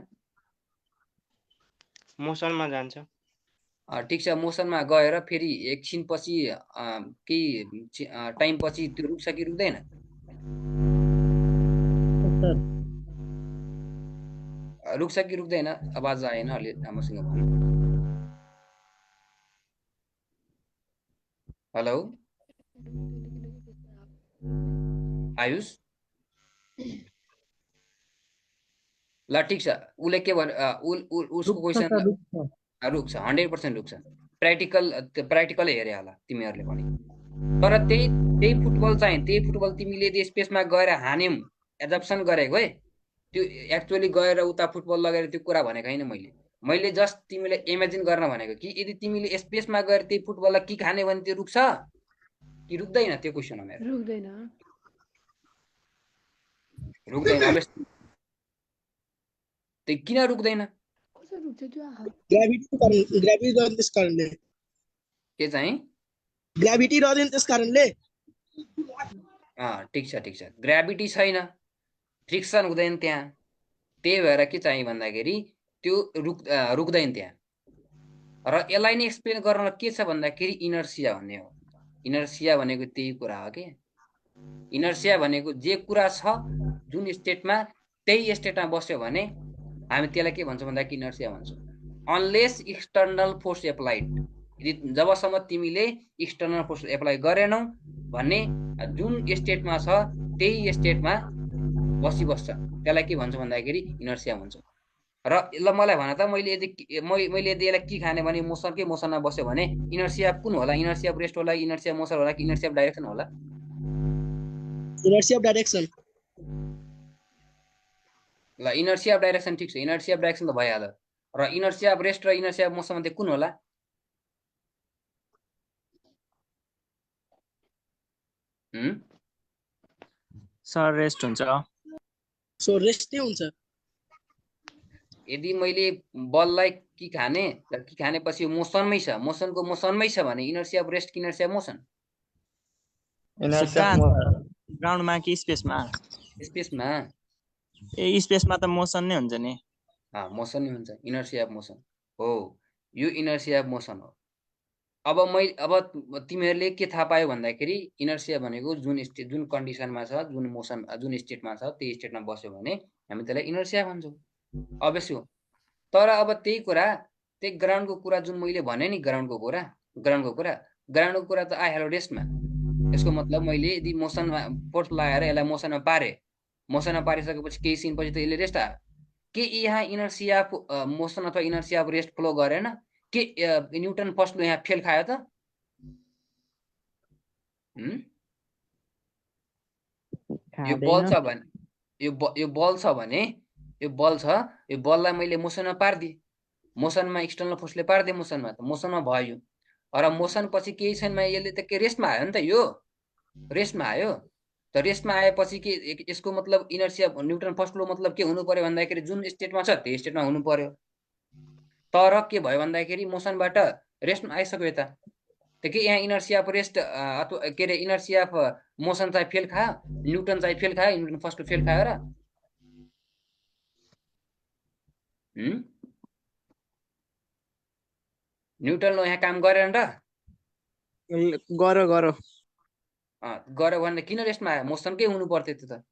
मोसनमा जान्छ। ठिक छ, मोसनमा गएर फेरि एकछिनपछि केही टाइमपछि त्यो रुक्छ कि रुक्दैन? रुक्छ कि रुक्दैन? आवाज आएन, अलि राम्रोसँग भन्नु। हेलो आयुष। ल ठिक छ, उसले के भन् उसको क्वेसन रुक्छ, 100% रुक्छ। प्र्याक्टिकल हेरे होला तिमीहरूले पनि। तर त्यही फुटबल तिमीले यदि स्पेसमा गएर हान्यौ, एजप्सन गरेको है, त्यो एक्चुअली गएर उता फुटबल लगेर त्यो कुरा भनेको होइन मैले जस्ट तिमीले इमेजिन गर्न भनेको कि यदि तिमीले स्पेसमा गएर त्यही फुटबललाई के खाने भने त्यो रुक्छ कि रुक्दैन? त्यो क्वेसन हो मेरो। रुक्दैन। त्यो किन रुक्दैन? ग्राभिटी रहदैन त्यस कारणले। के चाहिँ? ग्राभिटी रहदैन त्यस कारणले। ठिक छ, ग्राभिटी छैन फ्रिक्सन हुँदैन त्यहाँ, त्यही भएर के चाहियो भन्दाखेरि त्यो रुक्दैन त्यहाँ। र यसलाई नै एक्सप्लेन गर्न के छ भन्दाखेरि इनर्सिया भन्ने हो। इनर्सिया भनेको त्यही कुरा हो कि इनर्सिया भनेको जे कुरा छ जुन स्टेटमा त्यही स्टेटमा बस्यो भने हामी त्यसलाई के भन्छौँ भन्दाखेरि इनर्सिया भन्छौँ। अनलेस एक्सटर्नल फोर्स एप्लाइड, यदि जबसम्म तिमीले एक्सटर्नल फोर्स एप्लाई गरेनौ भने जुन स्टेटमा छ त्यही स्टेटमा बसिबस्छ, त्यसलाई के भन्छौँ भन्दाखेरि इनर्सिया भन्छौँ। र ल मलाई भन त मैले यदि यसलाई के खाने भने मोसनकै मोसनमा बस्यो भने इनर्सिया कुन होला? इनर्सिया अफ रेस्ट होला, इनर्सिया अफ मोसन होला कि इनर्सिया अफ डाइरेक्सन होला? Inertia of direction. ल इनर्सिया अफ डाइरेक्सन ठिक छ, इनर्सिया अफ डाइरेक्सन त भइहाल्यो। र इनर्सिया अफ रेस्ट र इनर्सिया अफ मोसन मध्ये कुन होला? सर रेस्ट हुन्छ। So rest नै हुन्छ। यदि मैले बललाई के खानेपछि मोसनमै छ, मोसनको मोसनमै छ भने इनर्सिया अफ रेस्ट कि इनर्सिया अफ मोसन? ग्राउन्डमा कि स्पेसमा? स्पेसमा। ए स्पेसमा त मोसन नै हुन्छ नि। मोसन नै हुन्छ, इनर्सिया अफ मोसन हो, यो इनर्सिया अफ मोसन हो। अब तिमीहरूले के थाहा पायो भन्दाखेरि इनर्सिया भनेको जुन कन्डिसनमा छ, जुन स्टेटमा छ त्यही स्टेटमा बस्यो भने हामी त्यसलाई इनर्सिया भन्छौँ, अभियस हो। तर अब त्यही ग्राउन्डको कुरा जुन मैले भने नि, ग्राउन्डको कुरा त आइहाल्यो रेस्टमा। यसको मतलब मैले यदि मोसनमा फोर्स लगाएर यसलाई मोसनमा पारिसकेपछि केही सिनपछि त यसले रेस्ट आयो। के यहाँ इनर्सिया मोसन अथवा इनर्सिया अफ रेस्ट फ्लो गरेन? के न्युटन फर्स्ट लो यहाँ फेल खायो त? यो बललाई मैले मोसनमा पारिदिएँ, मोसनमा एक्सटर्नल फोर्सले पारिदिएँ, मोसनमा भयो। र मोसन पछि केही छैन, यसले त के रेस्टमा आयो नि त, यो रेस्टमा आयो। त रेस्टमा आएपछि के यसको मतलब इनर्सिया न्युटन फर्स्ट लो मतलब के हुनु पर्यो भन्दाखेरि जुन स्टेटमा छ त्यही स्टेटमा हुनु पर्यो। तर के भयो भन्दाखेरि मोसनबाट रेस्टमा आइसक्यो यता, त के यहाँ इनर्सिया अफ रेस्ट अथवा के अरे इनर्सिया अफ मोसन चाहिँ फेल खायो, न्युटन चाहिँ फेल खायो, न्युटन फर्स्ट फेल खायो र? न्युटनले यहाँ काम गरेन र? गऱ्यो भने किन रेस्टमा आयो? मोसनकै हुनु पर्थ्यो त्यो त।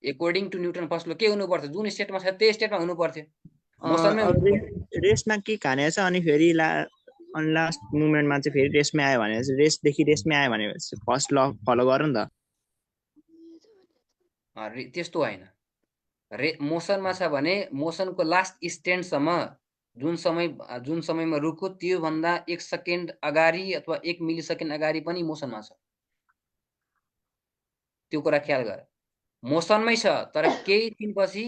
According to newton first law के हुनु पर्थ्यो? जुन स्टेटमा छ त्यही स्टेटमा हुनु पर्थ्यो, मोसनमै हुनु पर्थ्यो। रेस्टमा के खाने छ अनि फेरि लास्ट मुभमेन्टमा चाहिँ फेरि रेस्टमै आयो भने रेस्टदेखि रेस्टमै आयो भने फर्स्ट ल फलो गर नि त। त्यस्तो होइन, मोसनमा छ भने मोसनको लास्ट स्ट्यान्डसम्म जुन समयमा रुक्यो त्यो भन्दा 1 सेकेन्ड अगाडि अथवा 1 मिली सेकेन्ड अगाडि पनि मोसनमा छ, त्यो कुरा ख्याल गर। मोसनमै छ तर केही दिनपछि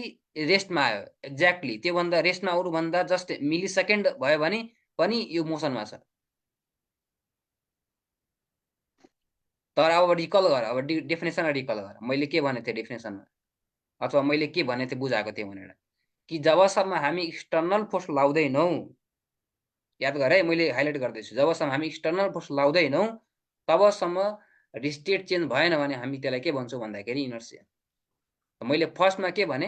रेस्टमा आयो, एक्ज्याक्टली त्यो भन्दा रेस्टमा आउनु भन्दा जस्ट मिली सेकेन्ड भयो भने पनि यो मोसनमा छ। तर अब रिकल गर, अब डेफिनेसन रिकल गर, मैले के भनेको थिएँ डेफिनेसनमा, अथवा मैले के भनेको थिएँ बुझाएको थिएँ भनेर, कि जबसम्म हामी एक्सटर्नल फोर्स लाउँदैनौँ, याद गर है, मैले हाइलाइट गर्दैछु, जबसम्म हामी एक्सटर्नल फोर्स लाउँदैनौँ तबसम्म स्टेट चेन्ज भएन भने हामी त्यसलाई के भन्छौँ भन्दाखेरि इनर्सिया। मैले फर्स्टमा के भने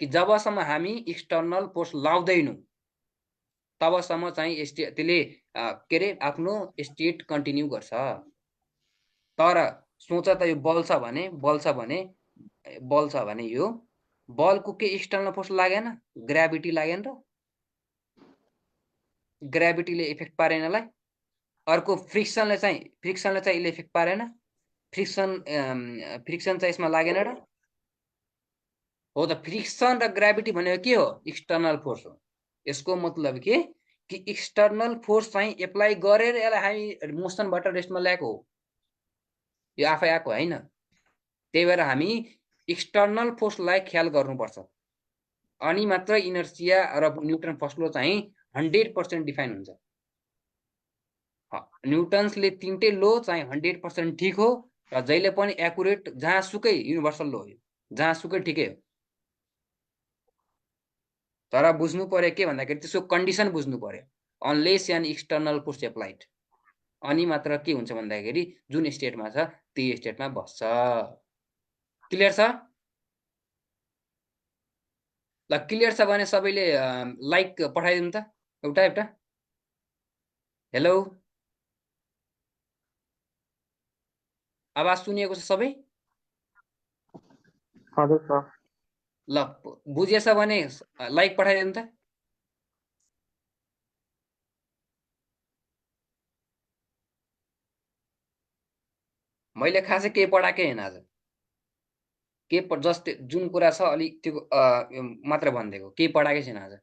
कि जबसम्म हामी एक्सटर्नल फोर्स लाउँदैनौँ तबसम्म चाहिँ त्यसले के अरे आफ्नो स्टेट कन्टिन्यू गर्छ। तर सोच त यो बल छ भने यो बलको के एक्सटर्नल फोर्स लागेन, ग्राभिटी लागेन र? ग्राभिटीले इफेक्ट पारेन यसलाई। अर्को फ्रिक्सनले चाहिँ यसले इफेक्ट पारेन, फ्रिक्सन चाहिँ यसमा लागेन र? हो त, फ्रिक्सन र ग्राभिटी भनेको के हो? एक्सटर्नल फोर्स हो। यसको मतलब के कि एक्सटर्नल फोर्स चाहिँ एप्लाई गरेर यसलाई हामी मोसनबाट रेस्टमा ल्याएको हो, यो आफै आएको होइन। त्यही भएर हामी एक्सटर्नल फोर्सलाई ख्याल गर्नुपर्छ, अनि मात्र इनर्सिया र न्युटन फर्स्ट लो चाहिँ 100% डिफाइन हुन्छ। न्युटन्सले तीनटै लो चाहिँ 100% ठिक हो र जहिले पनि एकुरेट, जहाँसुकै युनिभर्सल लो हो, जहाँसुकै ठिकै हो। तर बुझ्नु पर्यो के भन्दाखेरि त्यसको कन्डिसन बुझ्नु पर्यो, unless an external force applied, अनि मात्र के हुन्छ भन्दाखेरि जुन स्टेटमा छ त्यही स्टेटमा बस्छ। क्लियर छ? ल क्लियर छ भने सबैले लाइक पठाइदिनु त एउटा एउटा। हेलो आवाज सुनिएको छ सबै? हजुर सर। ल बुझेछ भने लाइक पठाइदिनु त। मैले खासै केही पढाएकै होइन आज, के जस्तै जुन कुरा छ अलि त्यो मात्र भनिदिएको, केही पढाएकै छैन आज।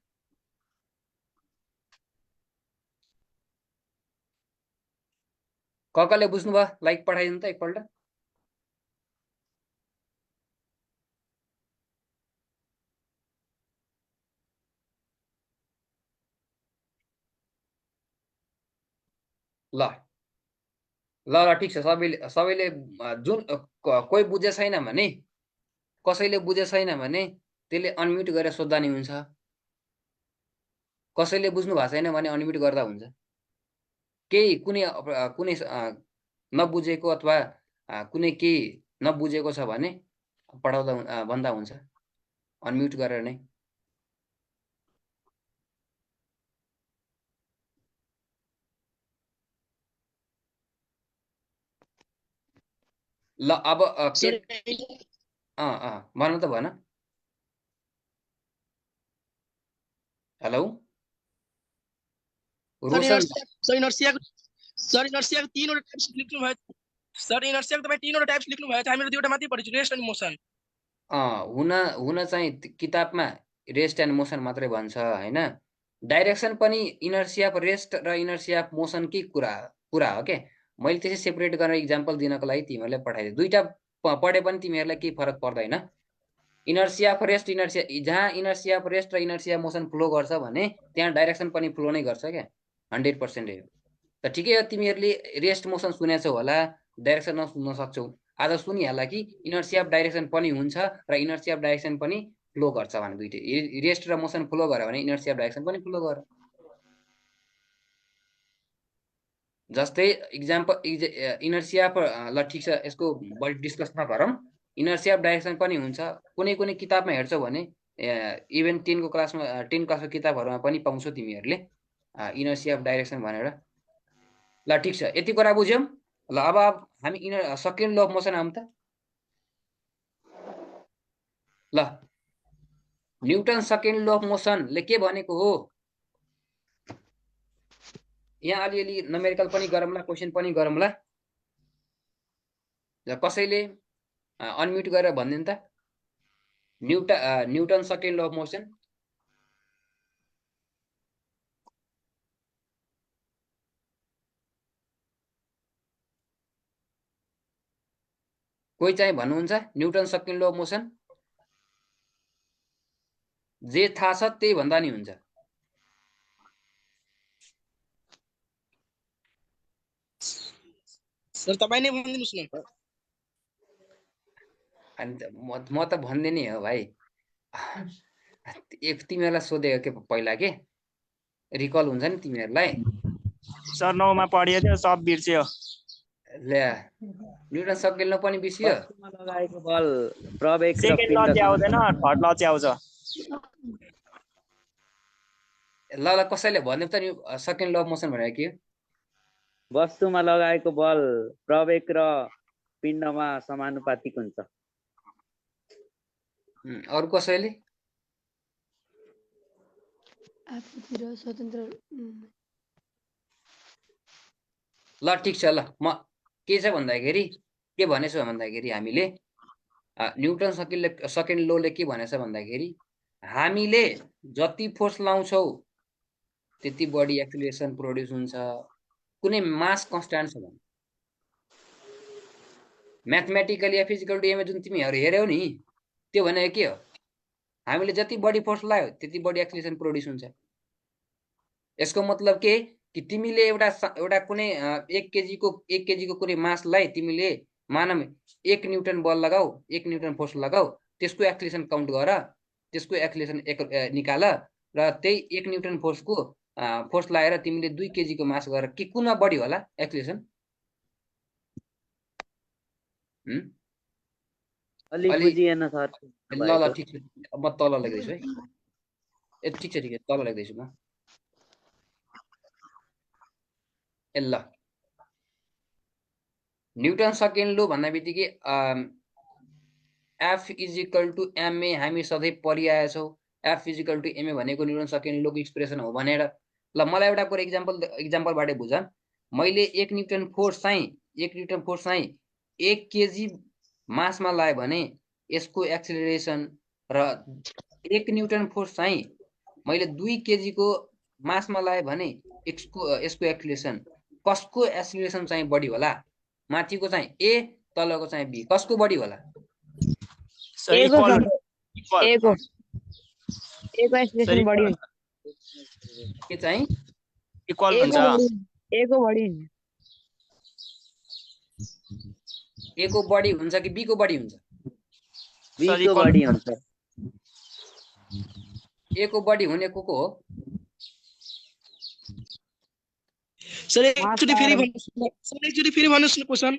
कसले बुझ्नुभयो लाइक पठाइदिनु त एकपल्ट। ल ल ल ठिक छ, सबैले जुन कोही बुझे छैन भने, कसैले बुझे छैन भने त्यसले अनम्युट गरेर सोध्दा नि हुन्छ। कसैले बुझ्नु भएको छैन भने अनम्युट गर्दा हुन्छ। केही कुनै नबुझेको अथवा कुनै केही नबुझेको छ भने पढाउँदा भन्दा हुन्छ अनम्युट गरेर नै। ल अब भन्नु त भन। हेलो रोशन सर इनर्सियाको तीनवटा टाइप्स लेख्नु भयो सर। इनर्सियाको तपाईँ तीनवटा टाइप्स लेख्नु भयो, हामीहरू दुईवटा मात्रै पढेछु, रेस्ट अनि मोसन। हुन चाहिँ किताबमा रेस्ट एन्ड मोसन मात्रै भन्छ हैन। डाइरेक्सन पनि इनर्सिया अफ रेस्ट र इनर्सिया अफ मोसन के कुरा हो के। मैले त्यसै सेपरेट गरेर इक्जाम्पल दिनको लागि तिमीहरूलाई पठाइदिएँ। दुईटा पढे पनि तिमीहरूलाई केही फरक पर्दैन। इनर्सिया अफ रेस्ट, जहाँ इनर्सिया अफ रेस्ट र इनर्सिया मोसन फ्लो गर्छ भने त्यहाँ डाइरेक्सन पनि फ्लो नै गर्छ क्या, 100% हो। त ठिकै हो, तिमीहरूले रेस्ट मोसन सुनेछौ होला, डाइरेक्सन नसुन्न सक्छौ। आज सुनिहाल्ला कि इनर्सिया अफ डाइरेक्सन पनि हुन्छ र इनर्सिया अफ डाइरेक्सन पनि फ्लो गर्छ भने दुईटै। रेस्ट र मोसन फ्लो गर्यो भने इनर्सिया अफ डाइरेक्सन पनि फ्लो गर्यो। जस्तै इक्जाम्पल इनर्सिया अफ, ल ठिक छ यसको बढी डिस्कस नगरौँ। इनर्सिया अफ डाइरेक्सन पनि हुन्छ। कुनै कुनै किताबमा हेर्छौ भने इभन 10 क्लासको किताबहरूमा पनि पाउँछौ तिमीहरूले इनर्सिया अफ डाइरेक्सन भनेर। ल ठिक छ, यति कुरा बुझ्यौँ। ल अब हामी सेकेन्ड ल अफ मोसन आउँ त। ल न्युटन सेकेन्ड ल अफ मोसनले के भनेको हो? यहाँ अलिअलि नमेरिकल पनि गरौँला, क्वेसन पनि गरौँला। कसैले अनम्युट गरेर भनिदिनु त न्युटन सेकेन्ड ल अफ मोसन। कोही चाहिँ भन्नुहुन्छ न्युटन सेकेन्ड ल अफ मोसन? जे थाहा छ त्यही भन्दा नि हुन्छ। सर तपाईँ नै भनिदिनुहोस् न। अनि म त भन्दिनँ हो भाइ। तिमीहरूलाई सोधेको के पहिला के रिकल हुन्छ नि तिमीहरूलाई। सर 9 मा पढियो थियो, सब बिर्स्यो। ल्या न्युटन सेकेन्ड ल पनि बिर्सियो। लगाएको बल प्रवेग र सेकेन्ड ल चाहिँ आउँदैन, थर्ड ल चाहिँ आउँछ। ल कसैले भन्नु त नि सेकेन्ड ल अफ मोसन भनेको के हो? वस्तुमा लगाएको बल प्रवेग र पिण्डमा समानुपातिक हुन्छ। अरु कसैले? आफूतिर स्वतन्त्र। ल ठिक छ, ल म के छ भन्दाखेरि के भनेछु भन्दाखेरि हामीले न्युटन सेकेन्ड लले के भनेछ भन्दाखेरि हामीले जति फोर्स लाउँछौ त्यति बढी एक्सिलरेसन प्रोड्युस हुन्छ। कुनै मास कन्स्ट्यान्ट छ भने म्याथमेटिकली या फिजिकल डीमा जुन तिमीहरू हेर्यौ नि त्यो भनेको के हो? हामीले जति बढी फोर्स लायो त्यति बढी एक्सिलरेसन प्रोड्युस हुन्छ। यसको मतलब के कि तिमीले एउटा कुनै 1 केजीको कुनै मासलाई तिमीले मानम 1 न्युटन बल लगाऊ, 1 न्युटन फोर्स लगाऊ, त्यसको एक्सिलरेसन काउन्ट गर, त्यसको एक्सिलरेसन निकाल र त्यही 1 न्युटन फोर्सको फोर्स लगाएर तिमीले 2 केजीको मास गरेर के कुनमा बढी होला एक्सिलरेसन? अलि बुझिएन सर। ल ल ठिक छ, अब म तल लेख्दैछु है। ए ठिक छ तल लेख्दैछु म ए ल न्युटन सेकेन्ड लो भन्ने बित्तिकै F is equal to m a हामी सधैँ पढिआएछौँ F is equal to m a भनेको न्युटन सेकेन्ड लोको एक्सप्रेसन हो भनेर ल मलाई एउटा कुरा इक्जाम्पलबाटै बुझ मैले 1 न्युटन फोर्स चाहिँ 1 केजी मासमा लाए भने यसको एक्सेलरेसन र 1 न्युटन फोर्स चाहिँ मैले 2 केजी को मासमा लाए भने यसको एक्सेलरेसन कसको एक्सेलरेसन चाहिँ बढी होला माथिको चाहिँ ए तलको चाहिँ बी कसको बढी होला एको एक्सेलरेसन बढी हुन्छ के चाहिँ इक्वल हुन्छ एको बढी हुन्छ ए को बढी हुन्छ कि बी को बढी हुन्छ बी को बढी हुन्छ ए को बढी हुने को हो सर एकचोटि फेरि भन्नुहोस् न क्वेसन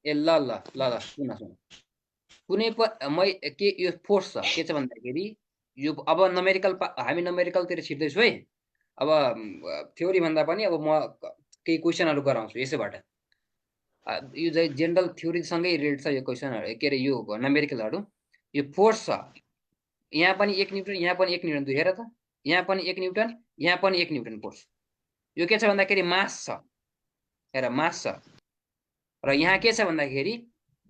ए ल सुन कुनै के यो फोर्स छ के छ भन्दाखेरि यो अब हामी नमेरिकलतिर छिर्दैछु है अब थ्योरी भन्दा पनि अब म केही क्वेसनहरु गराउँछु यसैबाट यो चाहिँ जेनरल थ्योरी सँगै रिलेटेड छ यो क्वेसनहरु के रे यो नमेरिकलहरु यो फोर्स छ यहाँ पनि 1 न्युटन यहाँ पनि 1 न्युटन हेर त यहाँ पनि 1 न्युटन यहाँ पनि 1 न्युटन फोर्स यो के छ भन्दाखेरि मास छ हेर मास छ र यहाँ के छ भन्दाखेरि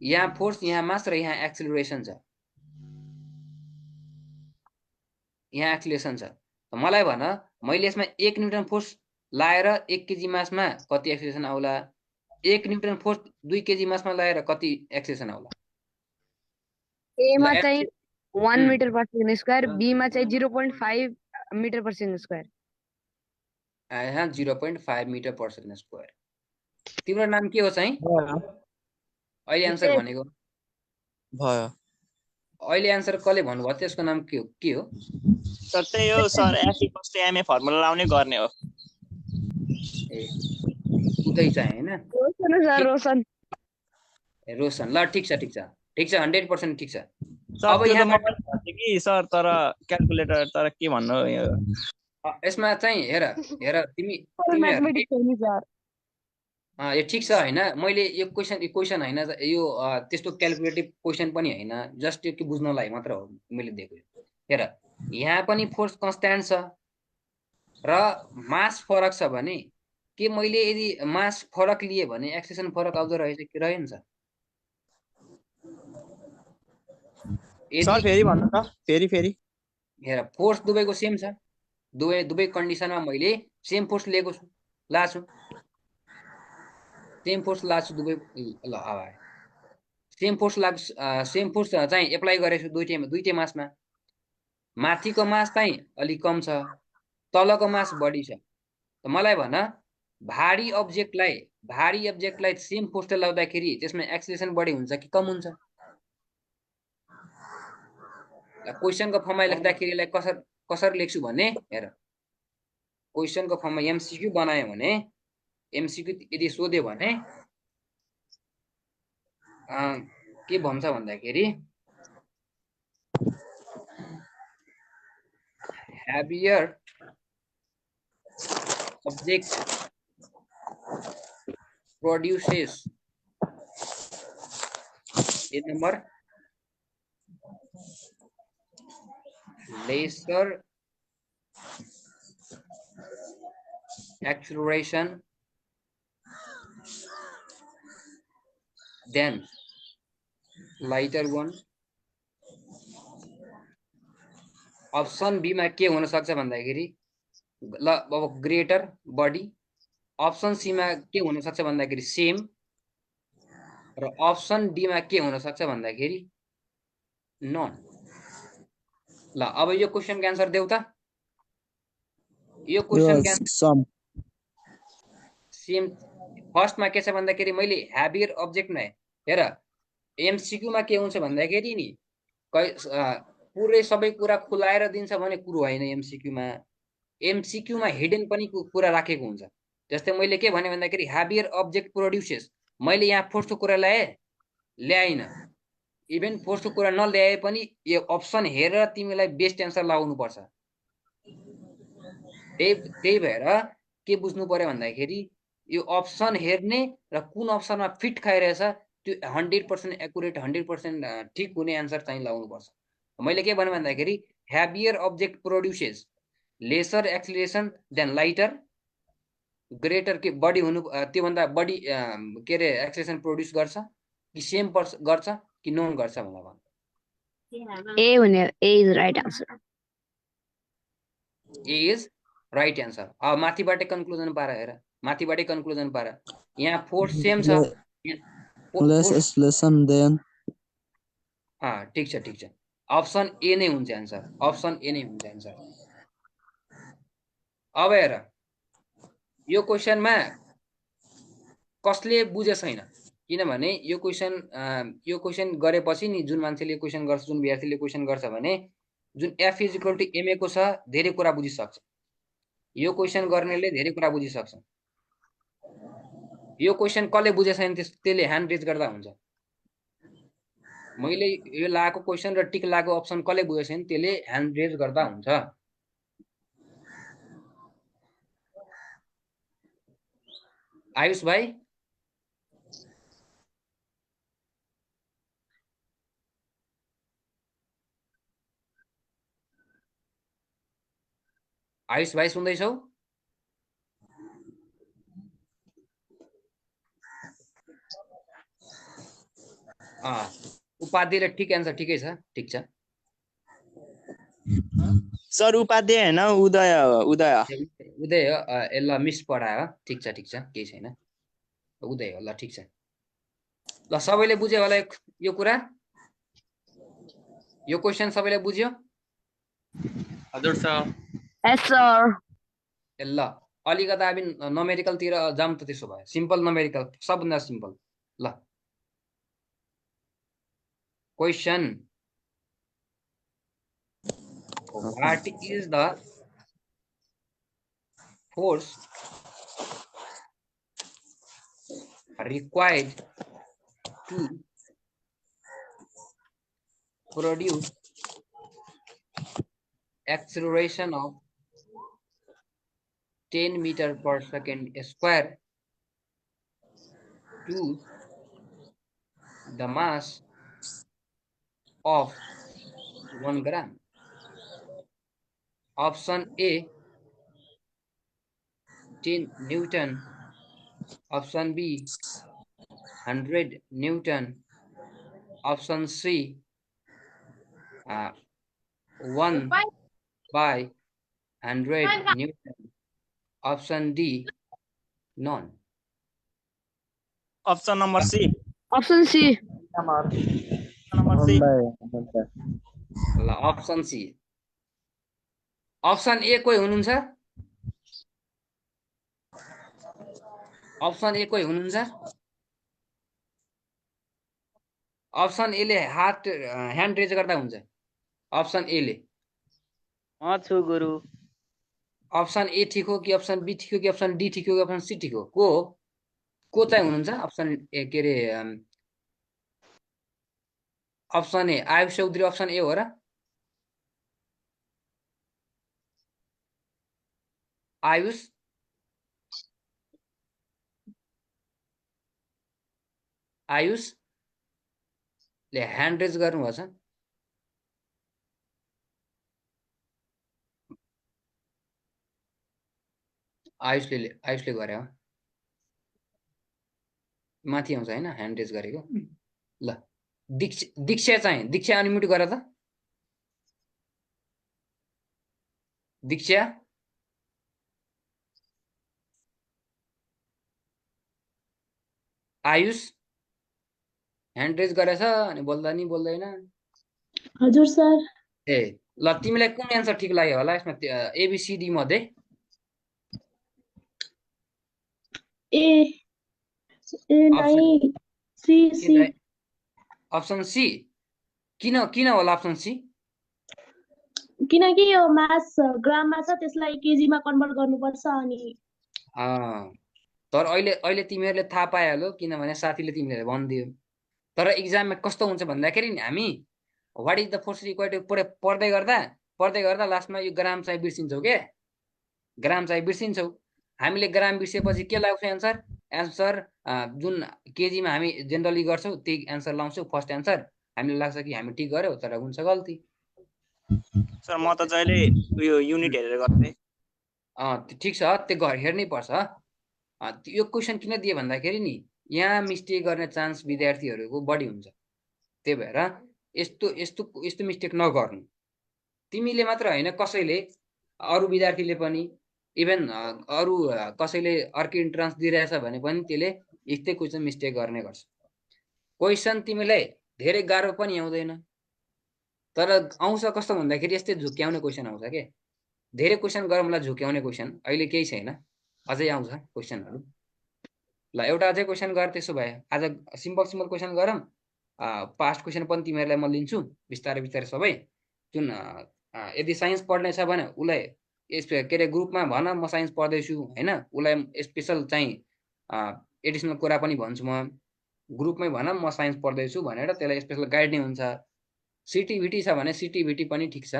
यहाँ फोर्स यहाँ मास र यहाँ एक्सेलरेसन छ यहाँ एक्सेलरेसन छ मलाई भन मैले यसमा 1 न्युटन फोर्स लाएर 1 केजी मासमा कति एक्सेलरेसन आउला 1 न्युटन फोर्स 2 केजी मासमा लाएर कति एक्सेलरेसन आउला ए मा चाहिँ 1 metre per second square B मा चाहिँ 0.5 मिटर पर सेकेन्ड स्क्वायर यहाँ 0.5 मिटर पर सेकेन्ड स्क्वायर तिम्रो नाम के हो चाहिँ अहिले आन्सर भनेको भयो अहिले आन्सर कसले भन्नुभयो त्यसको नाम के हो सर त्यही हो sir F equals to m a formula लाउने गर्ने हो ए उतै चाहिँ हैन रोशन ल ठीक छ 100% ठीक छ अब यहाँ कि सर तर क्याल्कुलेटर तर के भन्नु यसमा चाहिँ हेर तिमी यो ठीक छ हैन मैले यो क्वेशन हैन यो त्यस्तो क्याल्कुलेटिभ क्वेशन पनि हैन जस्ट यो के बुझ्नलाई मात्र हो मैले दिएको हेर यहाँ पनि फोर्स कन्स्ट्यान्ट छ र मास फरक छ भने के मैले यदि मास फरक लिए भने एक्सेलरेसन फरक आउँदो रहेछ कि रहेन सर सर फेरि भन्नु त फेरि हेर फोर्स दुवैको सेम छ दुवै कन्डिसनमा मैले सेम फोर्स लिएको छु लाछु सेम फोर्स लाछु दुवै ल अब सेम फोर्स चाहिँ एप्लाई गरेछु दुईटै मासमा माथिको मास चाहिँ अलि कम छ तलको मास बढी छ त मलाई भन भारी अब्जेक्टलाई सेम फोर्सले लाउँदाखेरि त्यसमा एक्सेलरेसन बढी हुन्छ कि कम हुन्छ क्वेशनको फर्ममा लेख्दाखेरिलाई कसरी लेख्छु भने हेर क्वेशनको फर्ममा एमसीक्यू बनायो भने एमसीक्यू यदि सोध्यो भने के भन्छ भन्दाखेरि heavier object produces a number lesser acceleration than lighter one. Option B मा के हुन सक्छ भन्दाखेरि ल अब ग्रेटर बडी अप्सन सी मा के हुन सक्छ भन्दाखेरि सेम र अप्सन डी मा के हुन सक्छ भन्दाखेरि नन ल अब यो क्वेशनको आन्सर देऊ त यो क्वेशनको आन्सर सेम फर्स्टमा के छ भन्दाखेरि मैले हेभियर अब्जेक्ट नै हेर एमसीक्यू मा के हुन्छ भन्दाखेरि नि पुरै सबै कुरा खुलाएर दिन्छ भने कुरो हैन एमसीक्यू मा हिडन पनि कुरा राखेको हुन्छ जस्तै मैले के भने भन्दाखेरि हेभियर अब्जेक्ट प्रोड्युसेस मैले यहाँ फोर्सको कुरा ल्याइन इभन फोर्सको कुरा नल्याए पनि यो अप्सन हेरेर तिमीलाई बेस्ट आन्सर लाउनु पर्छ त्यही भएर के बुझ्नु पर्यो भन्दाखेरि यो अप्सन हेर्ने र कुन अप्सनमा फिट खाइरहेछ त्यो 100% एकुरेट 100% ठिक हुने एन्सर चाहिँ लगाउनुपर्छ। मैले के भने भन्दाखेरि heavier object produces lesser acceleration than lighter greater के बडी हुनु त्योभन्दा बडी के अरे एक्सिलरेसन प्रोड्युस गर्छ कि सेम गर्छ कि नोन गर्छ भनेर भन्नु। ए हुने A is right answer. A is right answer. अब माथिबाटै कन्क्लुजन पारा हेर, माथिबाटै कन्क्लुजन पारा। यहाँ फोर्स सेम छ, लेस एक्सलेसन देन ठिक छ ठिक छ। अप्सन ए नै हुन्छ एन्सर, अप्सन ए नै हुन्छ एन्सर। अब हेर यो क्वेसनमा कसले बुझे छैन, किनभने यो क्वेसन गरेपछि नि जुन मान्छेले क्वेसन गर्छ, जुन विद्यार्थीले क्वेसन गर्छ भने जुन F is equal to m a को छ धेरै कुरा बुझिसक्छ। यो क्वेसन गर्नेले धेरै कुरा बुझिसक्छ। यो क्वेसन कसले बुझे छैन त्यसले ह्यान्ड रेज गर्दा हुन्छ। मैले यो लागेको क्वेसन र टिक लागेको अप्सन कसले बुझे छैन त्यसले ह्यान्ड रेज गर्दा हुन्छ। आयुष भाइ आयुष भाइ सुन्दैछौ? उपाध्यायले ठिक एन्सर ठिकै छ, ठिक छ सर। उपाध्याय हैन, उदय उदय उदय हो। ल मिस पढायो, ठिक छ केही छैन, उदय हो। ल ठिक छ। ल सबैले बुझ्यो होला यो कुरा, यो क्वेसन सबैले बुझ्यो? हजुर सर। यस सर। ल अलिकता हामी नमेरिकल तिर जाम त। त्यसो भए सिम्पल नमेरिकल, सबभन्दा सिम्पल। ल question, what is the force required to produce acceleration of 10 meter per second square to the mass of 1 gram? Option A 10 Newton, option B 100 Newton, option C 1/100 Newton, option D none. Option number C. Option C. Number C. ल option C. Option A कोही हुनुहुन्छ? Option A कोही हुनुहुन्छ? Option A ले हात hand raise गर्दा हुन्छ। Option A ले। म छु गुरु। ऑप्शन ए ठीक हो कि ऑप्शन बी ठीक हो कि ऑप्शन डी ठीक हो कि ऑप्शन सी ठीक हो? को चाहिँ हुनुहुन्छ? ऑप्शन ए के रे option A Ayush Chaudhary option A हो र? आयुष ले ह्यान्ड रेज गर्नुभएको छ। आयुषले गरे हो, माथि आउँछ हैन ह्यान्ड रेज गरेको। ल दीक्षा चाहिँ दीक्षा अनम्युट गर त। दीक्षा आयुष ह्यान्ड रेज गरेछ अनि बोल्दा नि बोल्दैन। हजुर सर। ए ल तिमीलाई कुन एन्सर ठिक लाग्यो होला यसमा एबीसीडी मध्ये? ए नहीं सी सी। ऑप्शन सी किन होला ऑप्शन सी? किनकि यो मास ग्राममा छ त्यसलाई केजीमा कन्भर्ट गर्नुपर्छ अनि तर अहिले तिमीहरूले थाहा पाइहाल्यो किनभने साथीले तिमीलाई भनिदियो। तर एक्जाममा कस्तो हुन्छ भन्दाखेरि नि हामी what is the force required पढ्दै गर्दा लास्टमा यो ग्राम चाहिँ बिर्सिन्छौ के। ग्राम चाहिँ बिर्सिन्छौ। हामीले ग्राम बिर्सेपछि के लाग्छ एन्सर? एन्सर जुन केजीमा हामी जेनरली गर्छौँ त्यही एन्सर लाउँछौँ फर्स्ट एन्सर। हामीलाई लाग्छ कि हामी ठिक गर्यौँ तर हुन्छ गल्ती। सर म त जहिले उयो युनिट हेरेर गर्थे। ठिक छ, त्यो हेर्नै पर्छ। यो क्वेसन किन दिए भन्दाखेरि नि यहाँ मिस्टेक गर्ने चान्स विद्यार्थीहरूको बढी हुन्छ। त्यही भएर यस्तो यस्तो यस्तो मिस्टेक नगर्नु। तिमीले मात्र होइन, कसैले अरू विद्यार्थीले पनि इभन अरू कसैले अर्को इन्ट्रान्स दिइरहेछ भने पनि त्यसले यस्तै क्वेसन मिस्टेक गर्ने गर्छ। क्वेसन तिमीलाई धेरै गाह्रो पनि आउँदैन, तर आउँछ कस्तो भन्दाखेरि यस्तै झुक्क्याउने क्वेसन आउँछ के। धेरै क्वेसन गरौँला झुक्याउने क्वेसन, अहिले केही छैन, अझै आउँछ क्वेसनहरू। ल एउटा अझै क्वेसन गर। त्यसो भए आज सिम्पल सिम्पल क्वेसन गरौँ। पास्ट क्वेसन पनि तिमीहरूलाई म लिन्छु बिस्तारै बिस्तारै सबै। जुन यदि साइन्स पढ्ने छ भने उसलाई के अरे ग्रुपमा भन म साइन्स पढ्दैछु होइन, उसलाई स्पेसल चाहिँ एडिसनल कुरा पनि भन्छु म। ग्रुपमै भन म साइन्स पढ्दैछु भनेर त्यसलाई स्पेसल गाइड नै हुन्छ। सिटिभिटी छ भने सिटिभिटी पनि ठिक छ।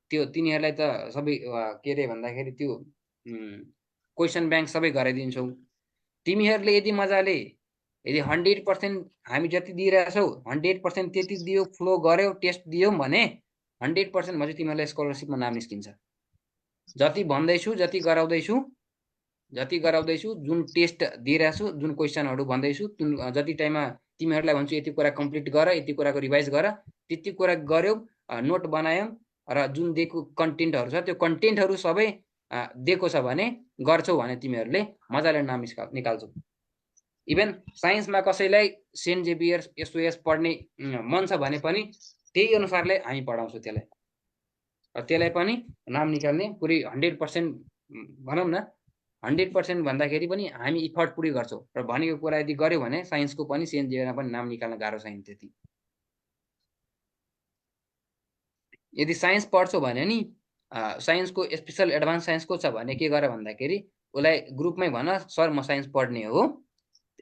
त्यो तिनीहरूलाई त सबै के अरे भन्दाखेरि त्यो क्वेसन ब्याङ्क सबै गराइदिन्छौँ। तिमीहरूले यदि मजाले यदि 100% हामी जति दिइरहेछौ 100% त्यति दियो, फ्लो गर्यौ, टेस्ट दियौ भने 100% मा चाहिँ तिमीहरूलाई स्कलरसिपमा नाम निस्किन्छ। जति भन्दैछु जति गराउँदैछु जुन टेस्ट दिइरहेछु जुन क्वेसनहरू भन्दैछु जति टाइममा तिमीहरूलाई भन्छु यति कुरा कम्प्लिट गर, यति कुराको रिभाइज गर, त्यति कुरा गर्यौ, नोट बनायौ र जुन दिएको कन्टेन्टहरू छ त्यो कन्टेन्टहरू सबै दिएको छ भने गर्छौ भने तिमीहरूले मजाले नाम निकाल्छौ। इभन साइन्समा कसैलाई सेन्ट जेभियर एसओएस पढ्ने मन छ भने पनि त्यही अनुसारले हामी पढाउँछौँ त्यसलाई। त्यसलाई पनि नाम निकाल्ने पुरै 100% भनौँ न, 100% भन्दाखेरि पनि हामी इफर्ट पुरै गर्छौँ र भनेको कुरा यदि गर्यो भने साइन्सको पनि सेन्ट जेभियरमा पनि नाम निकाल्न गाह्रो छैन त्यति। यदि साइन्स पढ्छौ भने नि साइन्सको स्पेसल एडभान्स साइन्सको छ भने के गर भन्दाखेरि उसलाई ग्रुपमै भन सर म साइन्स पढ्ने हो,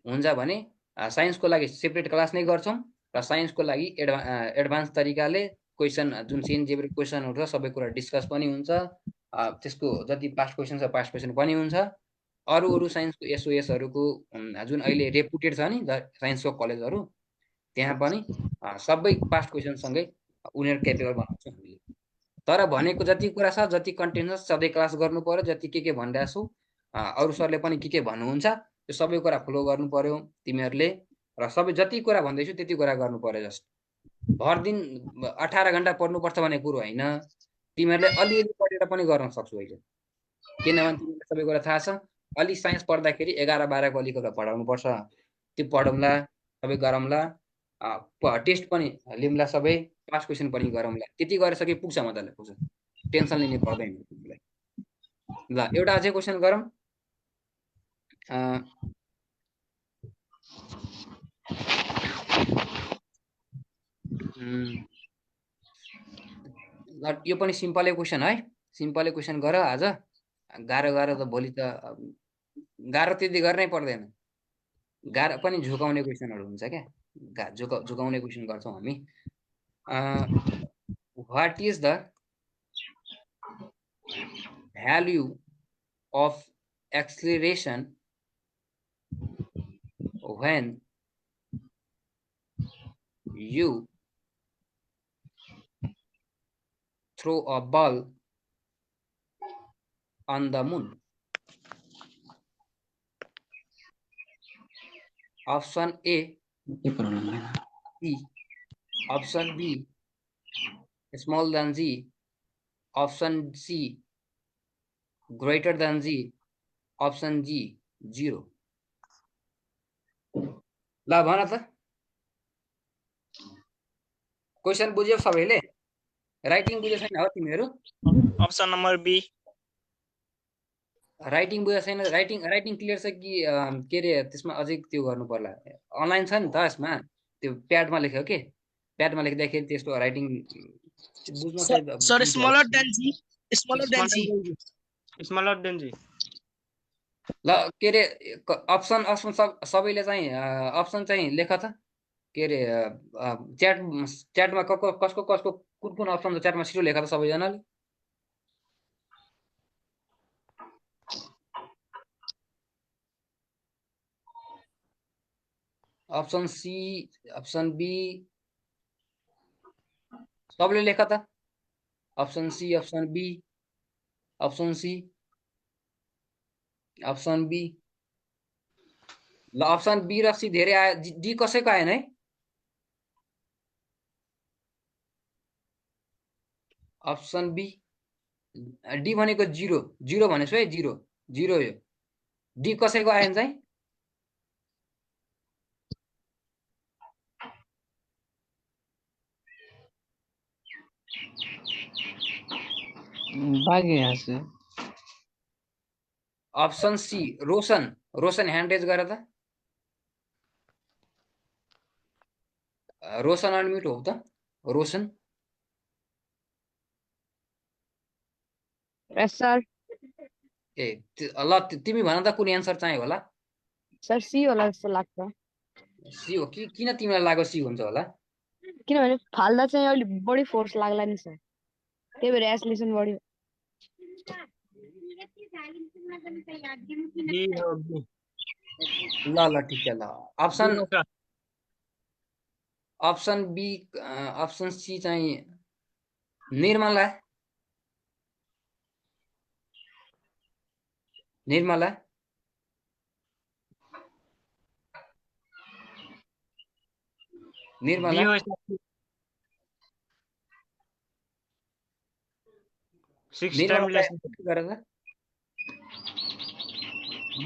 हुन्छ भने साइन्सको लागि सेपरेट क्लास नै गर्छौँ र साइन्सको लागि एडभान्स तरिकाले क्वेसन जुन सेन्ट जेभियर क्वेसनहरू छ सबै कुरा डिस्कस पनि हुन्छ। त्यसको जति पास्ट क्वेसन छ पास्ट क्वेसन पनि हुन्छ। अरू साइन्सको एसओएसहरूको जुन अहिले रेपुटेड छ नि साइन्सको कलेजहरू त्यहाँ पनि सबै पास्ट क्वेसनसँगै उनीहरू क्यापेबल बनाउँछौँ हामीले। तर भनेको जति कुरा छ जति कन्टेन्ट छ सधैँ क्लास गर्नु पर्यो। जति के भनिरहेको छौ अरू सरले पनि के भन्नुहुन्छ त्यो सबै कुरा फलो गर्नु पर्यो तिमीहरूले र सबै जति कुरा भन्दैछु त्यति कुरा गर्नु पर्यो। जस्ट भर दिन 18 घण्टा पढ्नुपर्छ भन्ने कुरो होइन, तिमीहरूले अलिअलि पढेर पनि गर्न सक्छौ अहिले, किनभने तिमीलाई सबै कुरा थाहा छ। अलि साइन्स पढ्दाखेरि 11-12 को अलिकति पढाउनुपर्छ, त्यो पढौँला सबै गरौँला, टेस्ट पनि लिउँला, सबै पास्ट क्वेसन पनि गरौँला। त्यति गरिसके पुग्छ, मजाले पुग्छ, टेन्सन लिनु पर्दैन तिमीलाई। ल एउटा अझै क्वेसन गरौँ। यो पनि सिम्पलै क्वेसन है, सिम्पलै क्वेसन गर आज। गाह्रो त भोलि त गाह्रो त्यति गर्नै पर्दैन, गाह्रो पनि झुकाउने क्वेसनहरू हुन्छ क्या, झुकाउने क्वेसन गर्छौँ हामी। What is the value of acceleration when you throw a ball on the moon? Option A E, option B small than G, option C greater than G, option G 0. ल भन त क्वेसन बुझ्यौ सबैले? Writing बुझ्यो छैन हो तिमीहरू? Option number be writing बुझ्यो छैन? राइटिङ क्लियर छ कि के अरे त्यसमा अझै त्यो गर्नु पर्ला? अनलाइन छ नि त, यसमा त्यो प्याडमा लेख्यो के, प्याडमा लेख्दाखेरि त्यस्तो राइटिङ बुझ्न सर स्मलर देन जी, ल के अरे अप्सन सबैले चाहिँ अप्सन चाहिँ लेख त। के अरे च्याटमा कसको कुन अप्सन छ च्याटमा छिटो लेख त सबैजनाले। अप्सन सी अप्सन बी सबले लेख त option C option B option C option B ल अप्सन बी र सी धेरै आयो डी कसैको आएन है अप्सन बी डी भनेको 0 0 भनेछु है 0 0 यो डी कसैको आएन चाहिँ बाँकी यहाँ से option C Roshan Roshan hand raise गर त रोशन अनम्युट हो त रोशन यस सर ए ल तिमी भन त कुन एन्सर चाहिँ होला सर सी होला जस्तो लाग्छ सी हो कि किन तिमीलाई लाग्यो सी हुन्छ होला किनभने फाल्दा चाहिँ अलिक बढी फोर्स लाग्ला नि सर त्यही भएर एसलेसन बढ्यो बी हो बी ल ल ठिक छ ल option option B option C चाहिँ निर्मला निर्मला निर्मला टाइमलेस गर त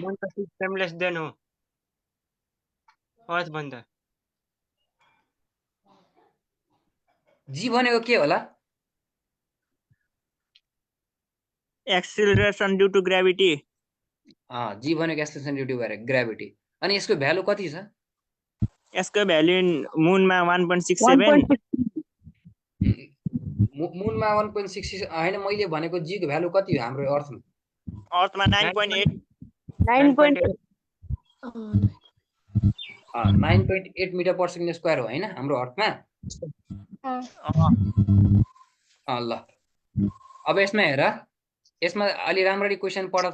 मन त 6 टाइमलेस देन हो अर्थ भन्दा जी भनेको के होला एक्सिलरेसन ड्यू टु ग्रेभिटी जी भनेको एक्सेलरेसन ड्यू टु ग्रेभिटी अनि यसको भ्यालु कति छ यसको भ्यालु मुनमा 1.67 मुनमा 1.66 हैन मैले भनेको जी को भ्यालु कति हो हाम्रो अर्थमा अर्थमा 9.8 9.8 मिटर पर सेकेन्ड स्क्वायर हो हैन हाम्रो अर्थमा ल अब यसमा हेर यसमा अलि राम्ररी क्वेशन पढ त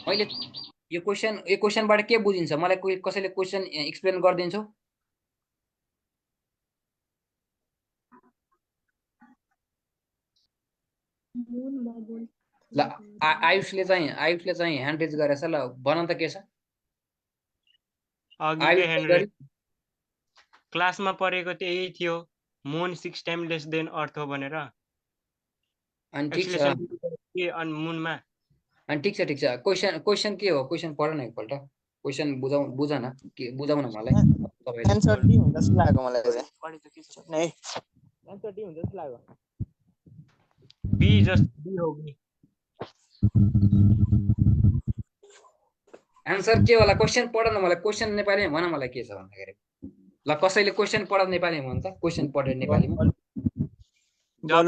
मैले यो क्वेशनबाट के बुझिन्छ मलाई कसैले क्वेशन एक्सप्लेन गरिदिन्छौ ल आयुषले चाहिँ ह्यान्ड रेज गरेछ ल भन त के छ क्लासमा पढेको त्यही थियो मुन 6 टाइम लेस देन अर्थ हो भनेर अनि ठीक छ अनि मुनमा अनि ठीक छ क्वेशन के हो क्वेशन पढ न एकपल्ट क्वेशन बुझ न के बुझाउन मलाई तपाईले आन्सर डी हुन्छ जस्तो लाग्यो मलाई चाहिँ पढि त के छ नै आन्सर डी हुन्छ जस्तो लाग्यो बी जस्ट बी हो बी आन्सर के होला क्वेशन पढ न मलाई क्वेशन नेपालीमा भन मलाई के छ भन्दाखेरि ल कसैले क्वेशन पढ नेपालीमा भन त क्वेशन पढ नेपालीमा जब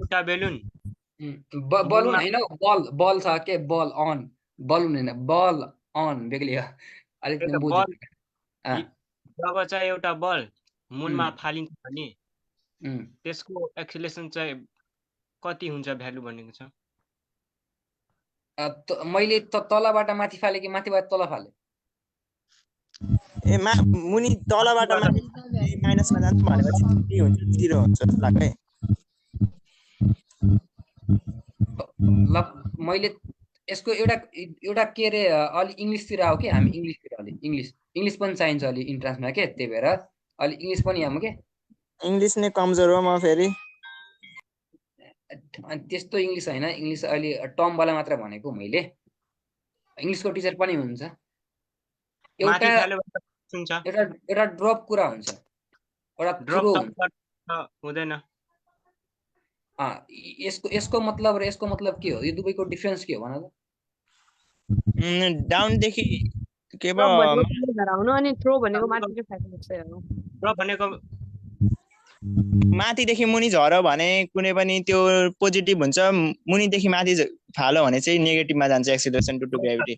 एउटा बेलुन बलुन हैन बल छ के बल अन बलुन हैन बल अन बेग्लै अलि बुझ जब चाहिँ एउटा बल मुनमा फालिन्छ भने त्यसको एक्सेलरेसन चाहिँ कति हुन्छ भ्यालु भनेको छ मैले तलबाट माथि फाले कि माथिबाट तल फाले ए मुनि तलबाट माथि माइनसमा जान्छ भनेपछि के हुन्छ 0 हुन्छ जस्तो लाग्यो ल मैले यसको एउटा के रे अलि इंग्लिशतिर आऊ के हामी इंग्लिशतिर अलि इंग्लिश पनि चाहिन्छ अलि इन्ट्रान्समा के त्यही भएर अलि इंग्लिश पनि आउँ के इंग्लिश नै कमजोर हो म फेरि त्यस्तो इंग्लिश हैन इंग्लिश अलि टर्म वाला मात्र भनेको मैले इंग्लिशको टिचर पनि हुन्छ एउटा ड्रप कुरा हुन्छ एउटा ड्रप हुँदैन यसको मतलब र यसको मतलब के हो यो दुवैको डिफरेन्स के हो भन त डाउन देखि के भयो गराउनु अनि थ्रो भनेको माथिको फ्याक्टर हो थ्रो भनेको माथिदेखि मुनि झर्यो भने कुनै पनि त्यो पोजिटिभ हुन्छ मुनिदेखि माथि फाल्यो भने चाहिँ नेगेटिभमा जान्छ acceleration due to gravity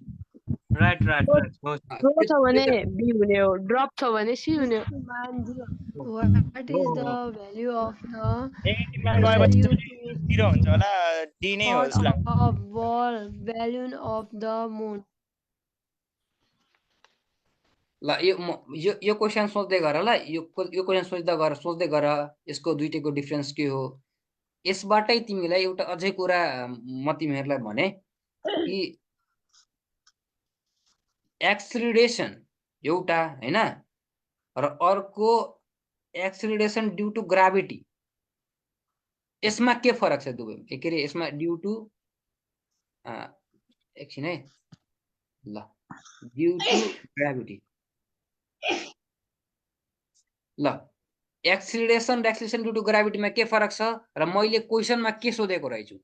right throw छ भने बी हुने हो ड्रप छ भने सी हुने what is the value of the 0 हुन्छ होला डी नै हो Thought जस्तो लाग्छ of ball balloon of the moon. ल यो क्वेसन सोच्दै गर ल यो क्वेसन सोच्दै गर यसको दुईटैको डिफरेन्स के हो यसबाटै तिमीलाई एउटा अझै कुरा म तिमीहरूलाई भने कि एक्सिलरेसन एउटा हैन र अर्को एक्सिलरेसन ड्यू टु ग्राभिटी यसमा के फरक छ दुवै के अरे यसमा ड्यू टु एकछिन है ल ड्यू टु ग्राभिटी ल एक्सिलरेसन र एक्सिलेसन ड्यू टु ग्राभिटीमा के फरक छ र मैले क्वेसनमा के सोधेको रहेछु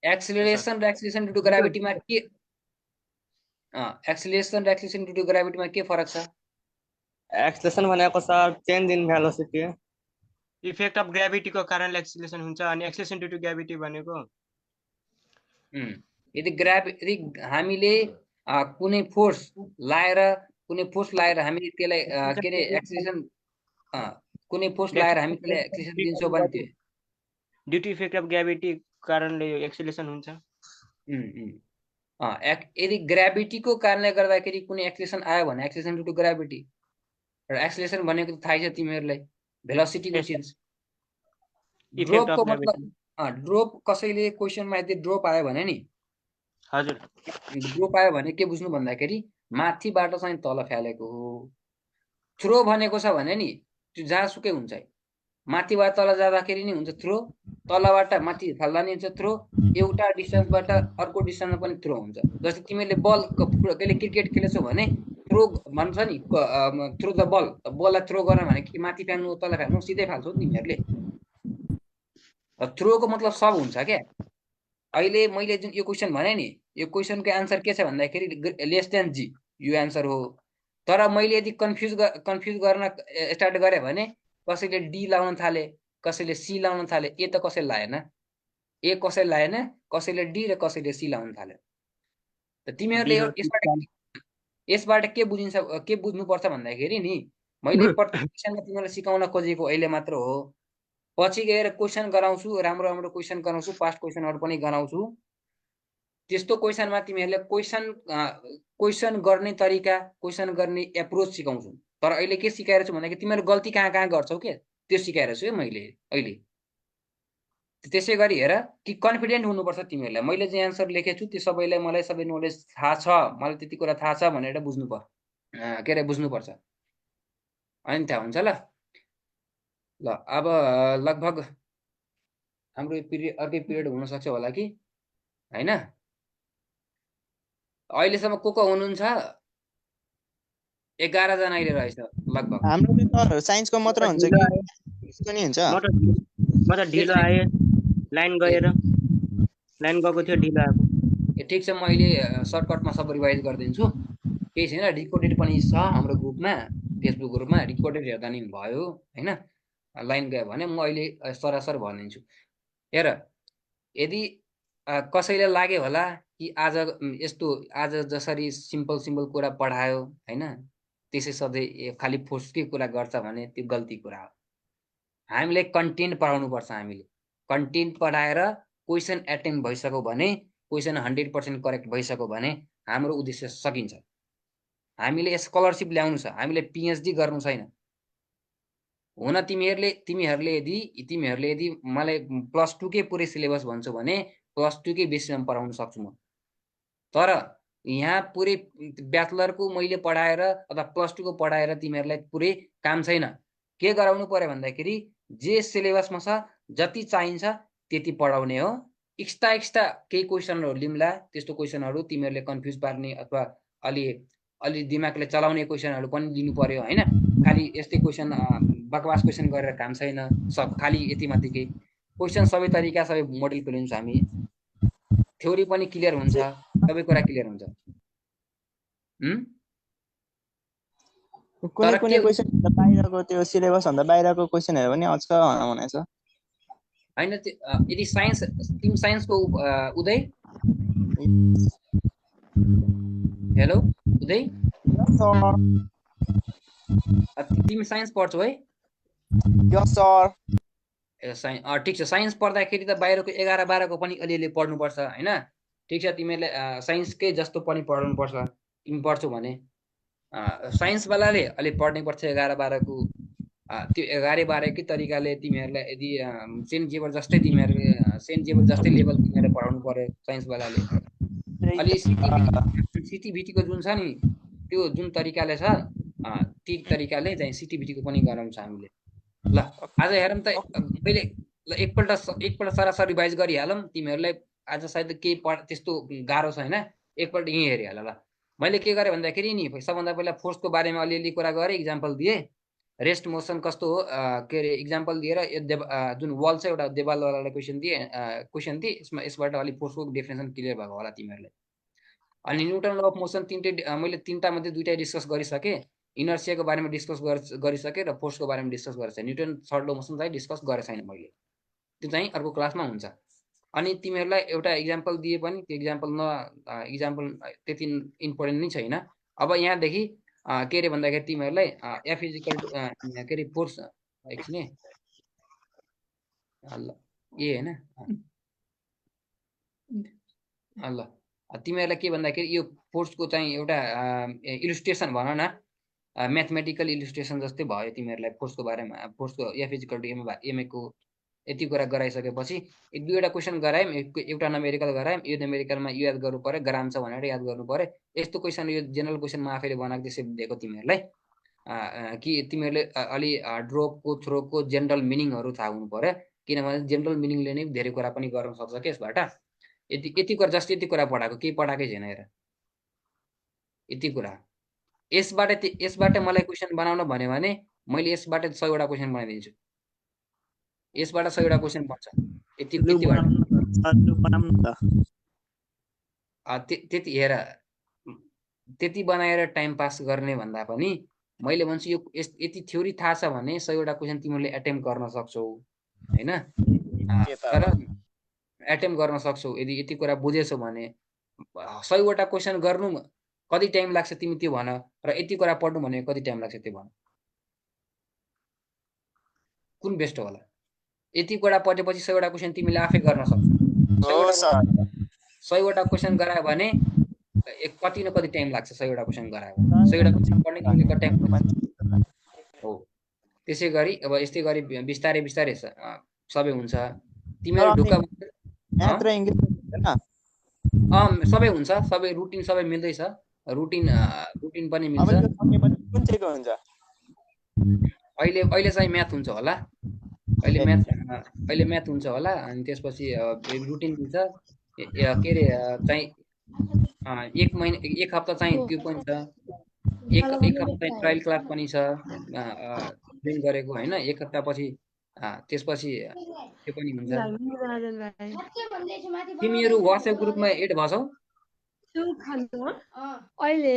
एक्सिलरेसन र एक्सिलेसन ड्यू टु ग्राभिटीमा के एक्सिलरेसन र एक्सिलेसन ड्यू टु ग्राभिटीमा के फरक छ एक्सलेसन भनेको sir change in velocity effect of ग्राभिटीको कारणले एक्सिलेसन हुन्छ अनि एक्सिलेसन ड्यू टु ग्राभिटी भनेको यदि हामीले कुनै फोर्स लाएर हामी त्यसलाई के अरे एक्सिलेसन कुनै फोर्स लाएर हामी त्यसलाई एक्सिलेसन दिन्छौँ भने त्यो due to effect of gravity कारणले एक्सिलेसन हुन्छ यदि ग्राभिटीको कारणले गर्दाखेरि कुनै एक्सिलेसन आयो भने एक्सिलेसन ड्यू टु ग्राभिटी र एक्सिलेसन भनेको थाहै छ तिमीहरूलाई भेलोसिटीको चेन्ज ड्रपको मतलब ड्रप कसैले क्वेसनमा यदि ड्रप आयो भने नि हजुर ड्रप आयो भने के बुझ्नु भन्दाखेरि माथिबाट चाहिँ तल फ्यालेको हो थ्रो भनेको छ भने नि त्यो जहाँसुकै हुन्छ माथिबाट तल जाँदाखेरि नि हुन्छ थ्रो तलबाट माथि फाल्दा नि हुन्छ थ्रो एउटा डिस्टेन्सबाट अर्को डिस्टेन्समा पनि थ्रो हुन्छ जस्तै तिमीले बल कहिले क्रिकेट खेलेछौ भने थ्रो भन्छ नि थ्रो द बललाई थ्रो गर्न भने कि माथि फ्याल्नु तल फ्याल्नु सिधै फाल्छौ तिमीहरूले थ्रोको मतलब सब हुन्छ क्या अहिले मैले जुन यो क्वेसन भने नि यो क्वेसनको एन्सर के छ भन्दाखेरि लेस देन जी यो एन्सर हो तर मैले यदि कन्फ्युज गर्न स्टार्ट गरेँ भने कसैले डी लाउन थाले कसैले सी लाउन थाले ए त कसैले लाएन कसैले डी र कसैले सी लाउन थाल्यो त तिमीहरूले यसबाट के बुझिन्छ के बुझ्नुपर्छ भन्दाखेरि नि मैले प्रत्येक क्वेसनमा तिमीलाई सिकाउन खोजेको अहिले मात्र हो पछि गएर क्वेसन गराउँछु राम्रो क्वेसन गराउँछु पास्ट क्वेसनहरू पनि गराउँछु त्यस्तो क्वेसनमा तिमीहरूले क्वेसन गर्ने तरिका क्वेसन गर्ने एप्रोच सिकाउँछु तर अहिले के सिकाएर छु भन्दाखेरि तिमीहरू गल्ती कहाँ गर्छौ के त्यो सिकाएर छु है मैले अहिले त्यसै गरी हेर कि कन्फिडेन्ट हुनुपर्छ तिमीहरूलाई मैले जे एन्सर लेखेको छु त्यो सबैलाई मलाई सबै नलेज थाहा छ मलाई त्यति कुरा थाहा छ भनेर बुझ्नुपर्छ अनि थाहा हुन्छ ल अब लगभग हाम्रो अर्कै पिरियड हुन सक्छ होला कि हैन अहिलेसम्म को हुनुहुन्छ 11 जना अहिले रहेछ लगभग हाम्रो त साइन्सको मात्र हुन्छ कि इसको नि हुन्छ म त ढिलो आए लाइन गएको थियो ढिलो आएको ठिक छ म अहिले सर्टकटमा सब रिभाइज गरिदिन्छु केही छैन रिकर्डेड पनि छ हाम्रो ग्रुपमा फेसबुक ग्रुपमा रिकर्डेड हेर्दा नि भयो हैन लाइन गयो भने म अहिले सरासर भनिदिन्छु हेर यदि कसैले लाग्यो होला कि आज जसरी सिम्पल कुरा पढायो हैन त्यसै सधैँ खाली फोर्सकै कुरा गर्छ भने त्यो गल्ती कुरा हो हामीले कन्टेन्ट पढाउनु पर्छ हामीले कन्टेन्ट पढाएर क्वेसन एटेम्प भइसक्यो भने क्वेसन 100% करेक्ट भइसक्यो भने हाम्रो उद्देश्य सकिन्छ हामीले स्कलरशिप ल्याउनु छ हामीले पीएचडी गर्नु छैन हुन तिमीहरूले यदि मलाई +2 कै पुरै सिलेबस भन्छौ भने +2 कै बेसिसमा पढाउन सक्छु म तर यहाँ पुरै ब्याचलरको मैले पढाएर अथवा +2 को पढाएर तिमीहरूलाई पुरै काम छैन के गराउनु पर्यो भन्दाखेरि जे सिलेबसमा छ जति चाहिन्छ त्यति पढाउने हो एक्स्ट्रा केही क्वेसनहरु लिम्ला त्यस्तो क्वेसनहरु तिमीहरूले कन्फ्युज पार्ने अथवा अलि दिमागले चलाउने क्वेसनहरु पनि लिनु पर्यो हैन खाली यस्तै क्वेसन बकवास क्वेसन गरेर काम छैन सब खाली यति माथिकै क्वेसन सबै तरिका सबै मोडल लिन्छौं हामी थ्योरी पनि क्लियर हुन्छ सबै कुरा क्लियर हुन्छ कुनै क्वेसन बाहिरको त्यो सिलेबस भन्दा बाहिरको क्वेसनहरु पनि आउँछ भनेछ होइन यदि साइन्स तिमी साइन्सको उदय हेलो उदय तिमी साइन्स पढ्छौ है यस सर ठिक छ साइन्स पढ्दाखेरि त बाहिरको 11-12 को पनि अलिअलि पढ्नुपर्छ होइन ठिक छ तिमीहरूले साइन्सकै जस्तो पनि पढ्नुपर्छ तिमी पढ्छौ भने साइन्सवालाले अलि पढ्नै पर्छ 11-12 को त्यो 11-12 तरिकाले तिमीहरूलाई यदि सेन्ट जेबर जस्तै तिमीहरूले सेन्ट जेबर जस्तै लेभल तिमीहरूले पढाउनु पर्यो साइन्सवालाले अलि सिटिभिटीको जुन छ नि त्यो जुन तरिकाले छ ती तरिकाले चाहिँ सिटिभिटीको पनि गराउँछ हामीले ल आज हेरौँ त मैले एकपल्ट सरासरी रिभाइज गरिहालौँ तिमीहरूलाई आज सायद केही त्यस्तो गाह्रो छैन एकपल्ट यहीँ हेरिहाल ल मैले के गरेँ भन्दाखेरि नि सबभन्दा पहिला फोर्सको बारेमा अलिअलि कुरा गरेँ इक्जाम्पल दिएँ रेस्ट मोसन कस्तो हो के अरे इक्जाम्पल दिएर जुन वल छ एउटा देवालवालालाई क्वेसन दिएँ यसबाट अलिक फोर्सको डेफिनेसन क्लियर भएको होला तिमीहरूलाई अनि न्युटन ल अफ मोसन मैले तिनवटा मध्ये दुईटा डिस्कस गरिसकेँ इनर्सियाको बारेमा डिस्कस गरिसकेँ र फोर्सको बारेमा डिस्कस गरेको छ न्युटन थर्ड ल मोसन चाहिँ डिस्कस गरेको छैन मैले त्यो चाहिँ अर्को क्लासमा हुन्छ अनि तिमीहरूलाई एउटा इक्जाम्पल दिए पनि त्यो इक्जाम्पल त्यति इम्पोर्टेन्ट नै छैन अब यहाँदेखि के अरे भन्दाखेरि तिमीहरूलाई एफ इजिकल टु के अरे फोर्स एकछिन ल ए होइन ल तिमीहरूलाई के भन्दाखेरि यो फोर्सको चाहिँ एउटा इलिस्ट्रेसन भन न म्याथमेटिकल इलिस्ट्रेसन जस्तै भयो तिमीहरूलाई फोर्सको बारेमा फोर्सको एफ इजिकल टु एमए को यति कुरा गराइसकेपछि दुईवटा क्वेसन गरायौँ एउटा न्युमेरिकल गरायौँ यो न्युमेरिकलमा यो याद गर्नु पर्यो ग्राम छ भनेर याद गर्नु पर्यो यस्तो क्वेसन यो जेनरल क्वेसनमा आफैले बनाएको त्यसै दिएको तिमीहरूलाई कि तिमीहरूले अलि ड्रपको थ्रोको जेनरल मिनिङहरू थाहा हुनु पर्यो किनभने जेनरल मिनिङले नै धेरै कुरा पनि गर्न सक्छ कि यसबाट यति कुरा जस्तो यति कुरा पढाएको केही पढाएकै छैन हेर यति कुरा यसबाट मलाई क्वेसन बनाउन भन्यो भने मैले यसबाट 100वटा क्वेसन बनाइदिन्छु यसबाट 100वटा क्वेसन बन्छ त्यति हेर त्यति बनाएर टाइम पास गर्ने भन्दा पनि मैले भन्छु यो यति थ्योरी थाहा छ भने 100वटा क्वेसन तिमीले एटेम्प्ट गर्न सक्छौ हैन तर एटेम्प्ट गर्न सक्छौ यदि यति कुरा बुझेछौ भने 100वटा क्वेसन गर्नु कति टाइम लाग्छ तिमी त्यो भन र यति कुरा पढ्नु भने कति टाइम लाग्छ त्यो भन कुन बेस्ट होला यति कुरा पढेपछि 100वटा क्वेसन तिमीले आफै गर्न सक्छौ 100वटा क्वेसन गरायो भने कति न कति टाइम लाग्छ 100वटा क्वेसन गरायो 100वटा क्वेसन पढ्ने तिमीले कति टाइम हो त्यसै गरी अब यस्तै गरी बिस्तारै बिस्तारै सबै हुन्छ तिमीहरु ढुक्क म्याथ र इंग्लिश हैन सबै हुन्छ सबै रुटिन सबै मिल्दै छ रुटिन पनि मिल्छ कुन चाहिँको हुन्छ अहिले चाहिँ म्याथ हुन्छ होला अहिले म्याथ हुन्छ होला अनि त्यसपछि रुटिन हुन्छ के रे चाहिँ एक हप्ता चाहिँ त्यो पनि छ एक हप्ता चाहिँ ट्रायल क्लास पनि छ जोइन गरेको हैन एक हप्ता पछि त्यसपछि त्यो पनि हुन्छ तिमीहरु WhatsApp ग्रुपमा एड भछौ अहिले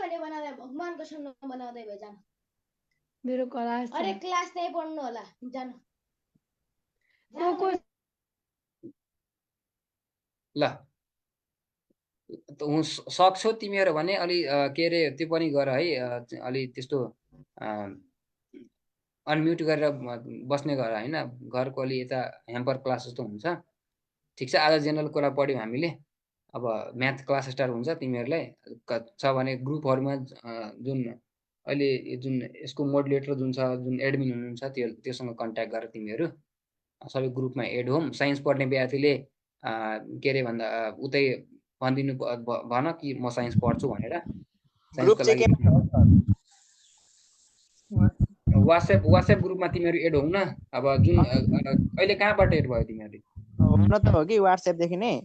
भने बनाउँदै भगवानको सँग बनाउँदै भए जान मेरो क्लास अरे क्लास नै पढ्नु होला जान ल सक्छौ तिमीहरु भने अलि के रे त्यो पनि गर है अलि त्यस्तो अनम्युट गरेर बस्ने गर हैन घरको अलि यता ह्याम्पर क्लास जस्तो हुन्छ ठीक छ आज जेनरल कुरा पढ्यौ हामीले अब म्याथ क्लास स्टार्ट हुन्छ तिमीहरुलाई छ भने ग्रुपहरुमा जुन अहिले जुन यसको मोडुलेटर जुन छ जुन एडमिन हुनुहुन्छ त्योसँग कन्ट्याक्ट गरेर तिमीहरु सबै ग्रुपमा एड होम साइन्स पढ्ने विद्यार्थीले के रे भन्दा उतै भन्दिनु भन कि म साइन्स पढ्छु भनेर ग्रुप चाहिँ के WhatsApp ग्रुपमा तिमीहरु एड होउ न अब जुन अहिले कहाँबाट एड भयो तिमीहरु हुन त हो कि WhatsApp देखि नै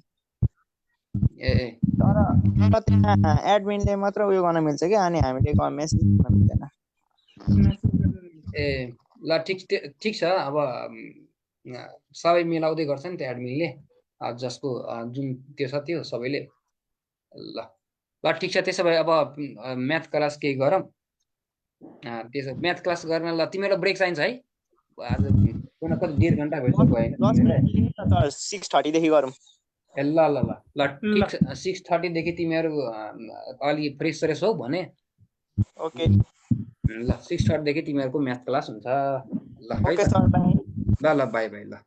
तर त्यहाँ एडमिनले मात्र उयो गर्न मिल्छ कि अनि हामीले मेसेज गर्न मिल्दैन ल ठीक छ अब सबै मिलाउँदै गर्छ नि त्यो एडमिनले जसको जुन त्यो छ त्यो सबैले ल ठीक छ त्यसो भए अब म्याथ क्लास केही गरौँ त्यसो म्याथ क्लास गर्न ल तिमीहरुलाई ब्रेक चाहिन्छ है आज कुन कति 1.5 घन्टा भइसक्यो हैन 10 मिनेट लिनु न त 6:30 देखि गरौँ ए ल ल ल ल ठिक छ 6:30 देखि तिमीहरु अलि फ्रेस फ्रेस हौ भने ओके ल 6:30 देखि तिमीहरुको म्याथ क्लास हुन्छ ल है ओके त सर बाइ ल ल बाइ बाइ ल